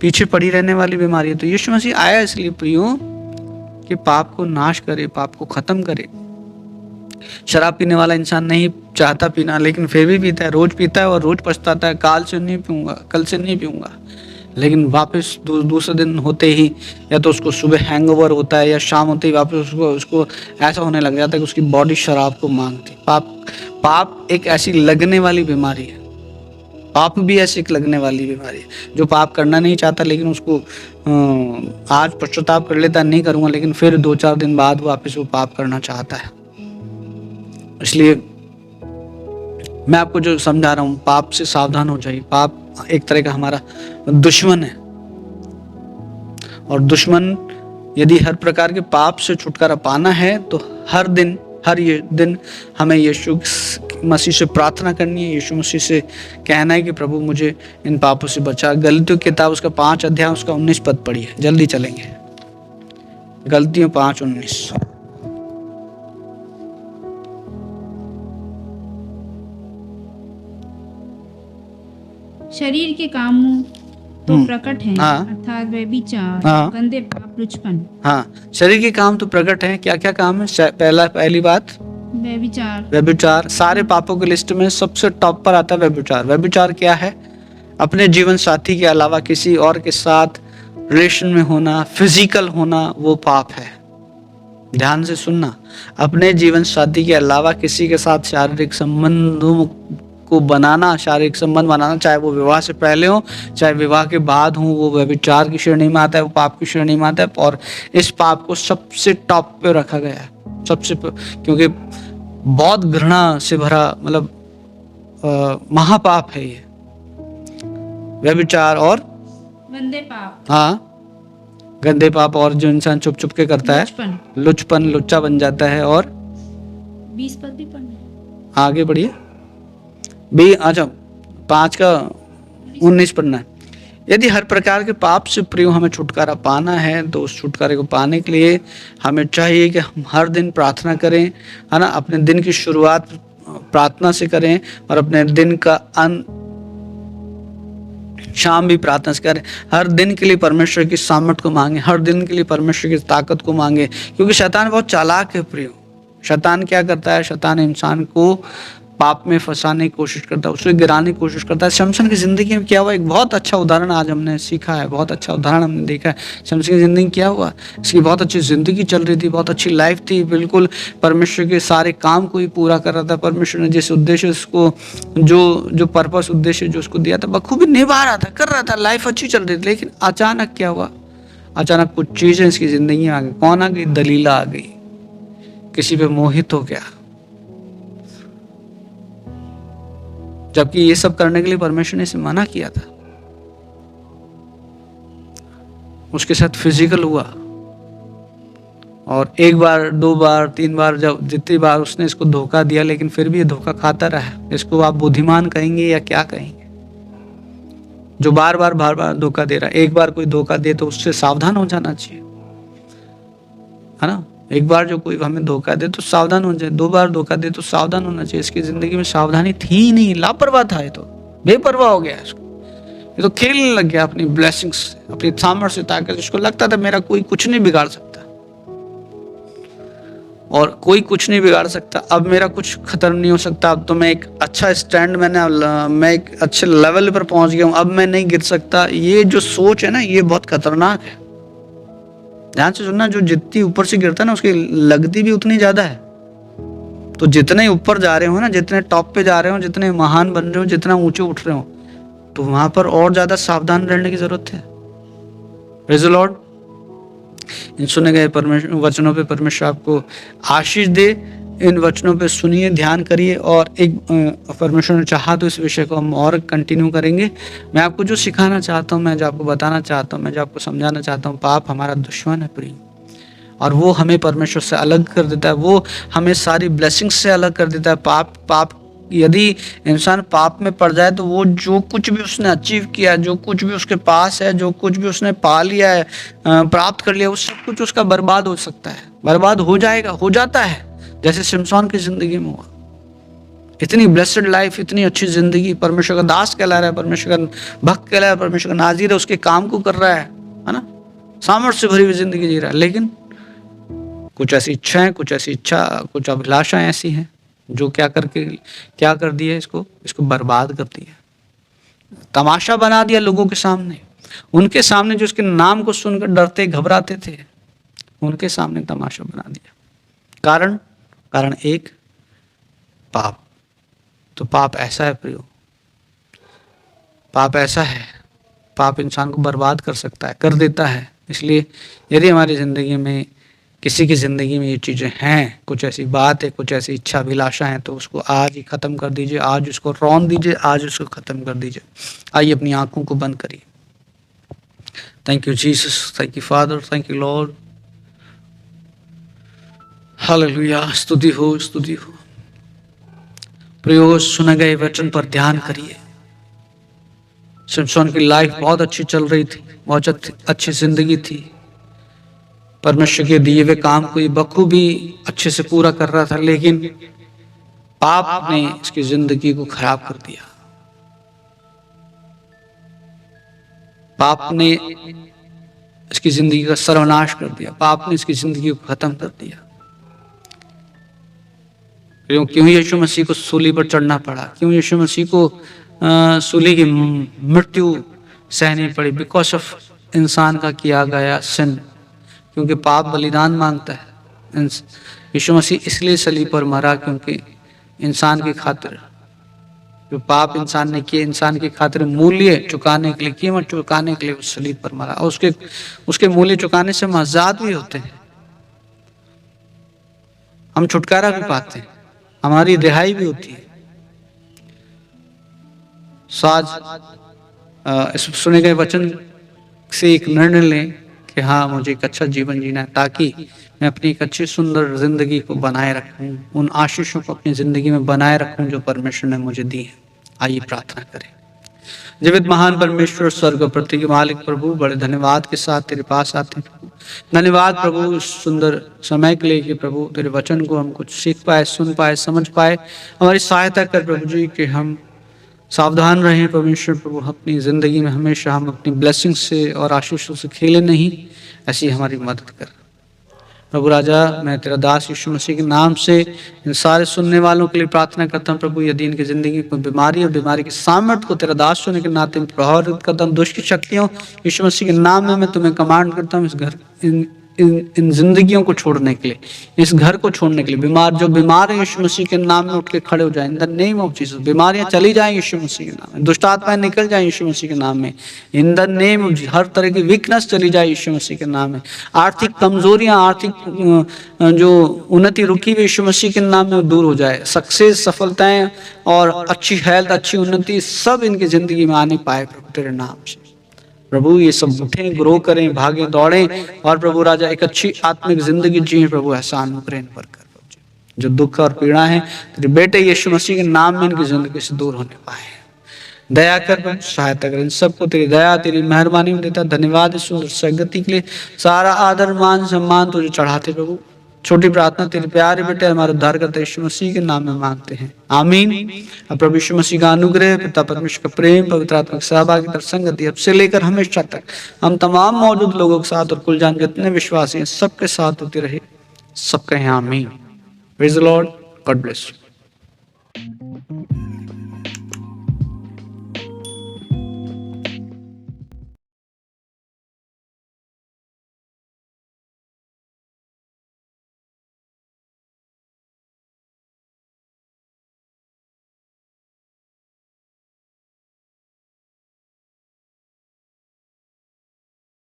पीछे पड़ी रहने वाली बीमारी है। तो यीशु मसीह आया इसलिए प्रियो कि पाप को नाश करे, पाप को खत्म करे। शराब पीने वाला इंसान नहीं चाहता पीना, लेकिन फिर भी पीता है, रोज पीता है और रोज पछताता है, काल से नहीं पीऊंगा, कल से नहीं पीऊंगा। लेकिन वापस दूसरे दिन होते ही, या तो उसको सुबह हैंगओवर होता है या शाम होते ही वापस उसको ऐसा होने लग जाता है कि उसकी बॉडी शराब को मांगती। पाप एक ऐसी लगने वाली बीमारी है, पाप भी ऐसी एक लगने वाली बीमारी है। जो पाप करना नहीं चाहता लेकिन उसको आज पश्चाताप कर लेता, नहीं करूंगा, लेकिन फिर 2-4 दिन बाद वापस वो पाप करना चाहता है। इसलिए मैं आपको जो समझा रहा हूं, पाप से सावधान हो जाइए। पाप एक तरह का हमारा दुश्मन है, और दुश्मन यदि हर प्रकार के पाप से छुटकारा पाना है तो हर ये दिन हमें यीशु मसीह से प्रार्थना करनी है, यीशु मसीह से कहना है कि प्रभु मुझे इन पापों से बचा। गलतियों की किताब उसका 5 अध्याय उसका 19 पद पढ़िए, जल्दी चलेंगे। गलतियों 5:19। शरीर के कामों तो प्रकट है, हाँ। अर्थात व्यभिचार, हाँ। गंदे पाप, लुचपन। हाँ, शरीर के काम तो प्रकट हैं। क्या क्या काम है? पहली बात व्यभिचार। सारे पापों की लिस्ट में सबसे टॉप पर आता है व्यभिचार। व्यभिचार क्या है? अपने जीवन साथी के अलावा किसी और के साथ रिलेशन में होना, फिजिकल होना, वो पाप है। ध्यान से सुनना, अपने जीवन साथी के अलावा किसी के साथ शारीरिक संबंधों को बनाना, शारीरिक संबंध बनाना, चाहे वो विवाह से पहले हो चाहे विवाह के बाद हो, वो व्यभिचार की श्रेणी में आता है, वो पाप की श्रेणी में आता है। और इस पाप को सबसे टॉप पे रखा गया है, क्योंकि बहुत घृणा से भरा, मतलब महापाप है ये व्यभिचार और गंदे पाप। हाँ, गंदे पाप। और जो इंसान छुप छुप के करता है, लुचपन, लुच्चा बन जाता है। और 20 पद भी पढ़ना, आगे बढ़िए। अच्छा, 5 का 19 पढ़ना है। यदि हर प्रकार के पाप से प्रियो हमें छुटकारा पाना है तो उस छुटकारे को पाने के लिए हमें चाहिए कि हम हर दिन प्रार्थना करें, है ना। अपने दिन की शुरुआत प्रार्थना से करें और अपने दिन का अंत शाम भी प्रार्थना से करें। हर दिन के लिए परमेश्वर की सामर्थ को मांगे, हर दिन के लिए परमेश्वर की ताकत को मांगे, क्योंकि शैतान बहुत चालाक है प्रियो। शैतान क्या करता है? शैतान इंसान को पाप में फंसाने की कोशिश करता है, उसे गिराने की कोशिश करता है। शमसन की जिंदगी में क्या हुआ? एक बहुत अच्छा उदाहरण आज हमने सीखा है, बहुत अच्छा उदाहरण हमने देखा है। शमसन की जिंदगी क्या हुआ? इसकी बहुत अच्छी जिंदगी चल रही थी, बहुत अच्छी लाइफ थी, बिल्कुल परमेश्वर के सारे काम को ही पूरा कर रहा था। परमेश्वर ने जिस उद्देश्य उसको जो पर्पस उद्देश्य जो उसको दिया था बखूबी निभा रहा था, कर रहा था, लाइफ अच्छी चल रही थी। लेकिन अचानक क्या हुआ? अचानक कुछ चीजें इसकी जिंदगी में आ गई। कौन आ गई? दलीला आ गई, किसी पे मोहित हो गया। जबकि ये सब करने के लिए परमेश्वर ने इसे मना किया था। उसके साथ फिजिकल हुआ और एक बार, दो बार, तीन बार, जब जितनी बार उसने इसको धोखा दिया, लेकिन फिर भी ये धोखा खाता रहा। इसको आप बुद्धिमान कहेंगे या क्या कहेंगे? जो बार बार धोखा दे रहा है। एक बार कोई धोखा दे तो उससे सावधान हो जाना चाहिए, है ना। एक बार जो कोई हमें धोखा दे तो सावधान हो जाए, दो बार धोखा दे तो सावधान होना चाहिए। इसकी जिंदगी में सावधानी थी ही नहीं, लापरवाह था, ये तो बेपरवाह हो गया इसको। ये तो खेलने लग गया अपनी ब्लेसिंग्स से, अपनी सामर्थ्य से, ताकत। इसको लगता था मेरा कोई कुछ नहीं बिगाड़ सकता और कोई कुछ नहीं बिगाड़ सकता, अब मेरा कुछ खत्म नहीं हो सकता। अब तो मैं एक अच्छा स्टैंड, मैं एक अच्छे लेवल पर पहुंच गया हूं, अब मैं नहीं गिर सकता। ये जो सोच है ना, ये बहुत खतरनाक है। ध्यान से सुनना, जो जितनी ऊपर से गिरता है ना, उसकी लगती भी उतनी ज्यादा है। तो जितने ऊपर जा रहे हो ना, जितने टॉप पे जा रहे हो, जितने महान बन रहे हो, जितना ऊंचे उठ रहे हो, तो वहां पर और ज्यादा सावधान रहने की जरूरत है। Praise the Lord. इन सुने गए परमेश्वर वचनों पे परमेश्वर आपको आशीष दे। इन वचनों पे सुनिए, ध्यान करिए, और एक परमेश्वर ने चाहा तो इस विषय को हम और कंटिन्यू करेंगे। मैं आपको जो सिखाना चाहता हूँ, मैं जो आपको बताना चाहता हूँ, मैं जो आपको समझाना चाहता हूँ, पाप हमारा दुश्मन है प्रिय, और वो हमें परमेश्वर से अलग कर देता है। वो हमें सारी ब्लेसिंग्स से अलग कर देता है। पाप यदि इंसान पाप में पड़ जाए तो वो जो कुछ भी उसने अचीव किया, जो कुछ भी उसके पास है, जो कुछ भी उसने पा लिया है, प्राप्त कर लिया, वो सब कुछ उसका बर्बाद हो सकता है, बर्बाद हो जाएगा, हो जाता है। जैसे शिमशोन की जिंदगी में हुआ। इतनी ब्लेस्ड लाइफ, इतनी अच्छी जिंदगी, परमेश्वर का दास कहला रहा है, परमेश्वर का भक्त कहला रहा है, परमेश्वर का नाज़ीर है, उसके काम को कर रहा है ना, सामर्थ्य से भरी हुई जिंदगी जी रहा है। लेकिन कुछ ऐसी इच्छाएं, कुछ अभिलाषाएं ऐसी हैं जो क्या कर दिया, इसको बर्बाद कर दिया, तमाशा बना दिया लोगों के सामने, उनके सामने जो उसके नाम को सुनकर डरते घबराते थे, उनके सामने तमाशा बना दिया। कारण एक, पाप। तो पाप ऐसा है प्रियो, पाप ऐसा है, पाप इंसान को बर्बाद कर सकता है, कर देता है। इसलिए यदि हमारी जिंदगी में, किसी की जिंदगी में ये चीजें हैं, कुछ ऐसी बात है, कुछ ऐसी इच्छा अभिलाषा है, तो उसको आज ही खत्म कर दीजिए, आज उसको रौन दीजिए, आज उसको खत्म कर दीजिए। आइए अपनी आंखों को बंद करिए। Thank you Jesus, thank you father, thank you Lord, hallelujah. स्तुति हो, स्तुति हो। प्रियो, सुने गए वचन पर ध्यान करिए। शिमशोन की लाइफ बहुत अच्छी चल रही थी, बहुत अच्छी जिंदगी थी, परमेश्वर के दिए हुए काम को ये बखूबी अच्छे से पूरा कर रहा था, लेकिन पाप ने इसकी जिंदगी को खराब कर दिया। पाप ने इसकी जिंदगी का सर्वनाश कर दिया, पाप ने इसकी जिंदगी को खत्म कर दिया। क्यों यीशु मसीह को सूली पर चढ़ना पड़ा? क्यों यीशु मसीह को सूली की मृत्यु सहनी पड़ी? बिकॉज ऑफ इंसान का किया गया सिन। क्योंकि पाप बलिदान मांगता है। यीशु मसीह इसलिए सलीब पर मरा क्योंकि इंसान की खातिर, जो पाप इंसान ने किए, इंसान की खातिर मूल्य चुकाने के लिए, कीमत चुकाने के लिए उस सलीब पर मरा। और उसके मूल्य चुकाने से हम आजाद भी होते हैं, हम छुटकारा भी पाते हैं, हमारी रिहाई भी होती है। इस सुने गए वचन से एक निर्णय लें कि हाँ, मुझे एक अच्छा जीवन जीना है, ताकि मैं अपनी एक अच्छी सुंदर जिंदगी को बनाए रखूं, उन आशीषों को अपनी जिंदगी में बनाए रखूं जो परमेश्वर ने मुझे दी है। आइए प्रार्थना करें। जीवित महान परमेश्वर स्वर्ग और पृथ्वी के मालिक प्रभु, बड़े धन्यवाद के साथ तेरे पास आते हैं प्रभु। धन्यवाद प्रभु इस सुंदर समय के लिए कि प्रभु तेरे वचन को हम कुछ सीख पाए, सुन पाए, समझ पाए। हमारी सहायता कर प्रभु जी कि हम सावधान रहें परमेश्वर प्रभु, अपनी ज़िंदगी में हमेशा हम अपनी ब्लेसिंग से और आशीषों से खेले नहीं, ऐसी हमारी मदद कर प्रभु राजा। मैं तेरा दास यीशु मसीह के नाम से इन सारे सुनने वालों के लिए प्रार्थना करता हूँ प्रभु, यदि इनकी ज़िंदगी में बीमारी और बीमारी की सामर्थ को तेरा दास होने के नाते प्रभावित करता हूँ, दुष्ट की शक्तियों यीशु मसीह के नाम में मैं तुम्हें कमांड करता हूँ इस घर इन जिंदगियों को छोड़ने के लिए, इस घर को छोड़ने के लिए। बीमार जो बीमार है यीशु मसीह के नाम में उठ के खड़े हो जाए इन द नेम ऑफ जीसस। बीमारियां चली जाएं यीशु मसीह के नाम में, दुष्ट आत्माएं निकल जाएं यीशु मसीह के नाम में in the name of Jesus. हर तरह की वीकनेस चली जाए यीशु मसीह के नाम में। आर्थिक कमजोरियां, आर्थिक जो उन्नति रुकी हुई यीशु मसीह के नाम में दूर हो जाए। सक्सेस, सफलताएं और अच्छी हेल्थ, अच्छी उन्नति सब इनकी जिंदगी में आने पाए प्रभु तेरे नाम से। प्रभु ये सब उठें, ग्रो करें, भागें, दौड़ें और प्रभु राजा एक अच्छी आत्मिक जिंदगी जिए प्रभु। एहसान मुकरेन पर कर प्रभु, जो दुख और पीड़ा है तेरे बेटे यीशु मसीह के नाम में इनकी जिंदगी से दूर होने पाए। दया कर प्रभु, सहायता कर इन सबको तेरी दया, तेरी मेहरबानी में देता धन्यवाद। इस सुंदर संगति के लिए सारा आदर, मान, सम्मान तुझे चढ़ाते प्रभु। छोटी प्रार्थना तेरे प्यारे बेटे हमारे उद्धारकर्ता यीशु मसीह के नाम में मांगते हैं, आमीन। अब प्रभु यीशु मसीह का अनुग्रह, पिता परमेश्वर का प्रेम, पवित्र आत्मा की सहभागिता, संगति अब से लेकर हमेशा तक हम तमाम मौजूद लोगों के साथ और कुल जान जितने विश्वासी हैं सबके साथ होती रहे। सबके यहाँ आमीन। Praise the Lord, God bless you.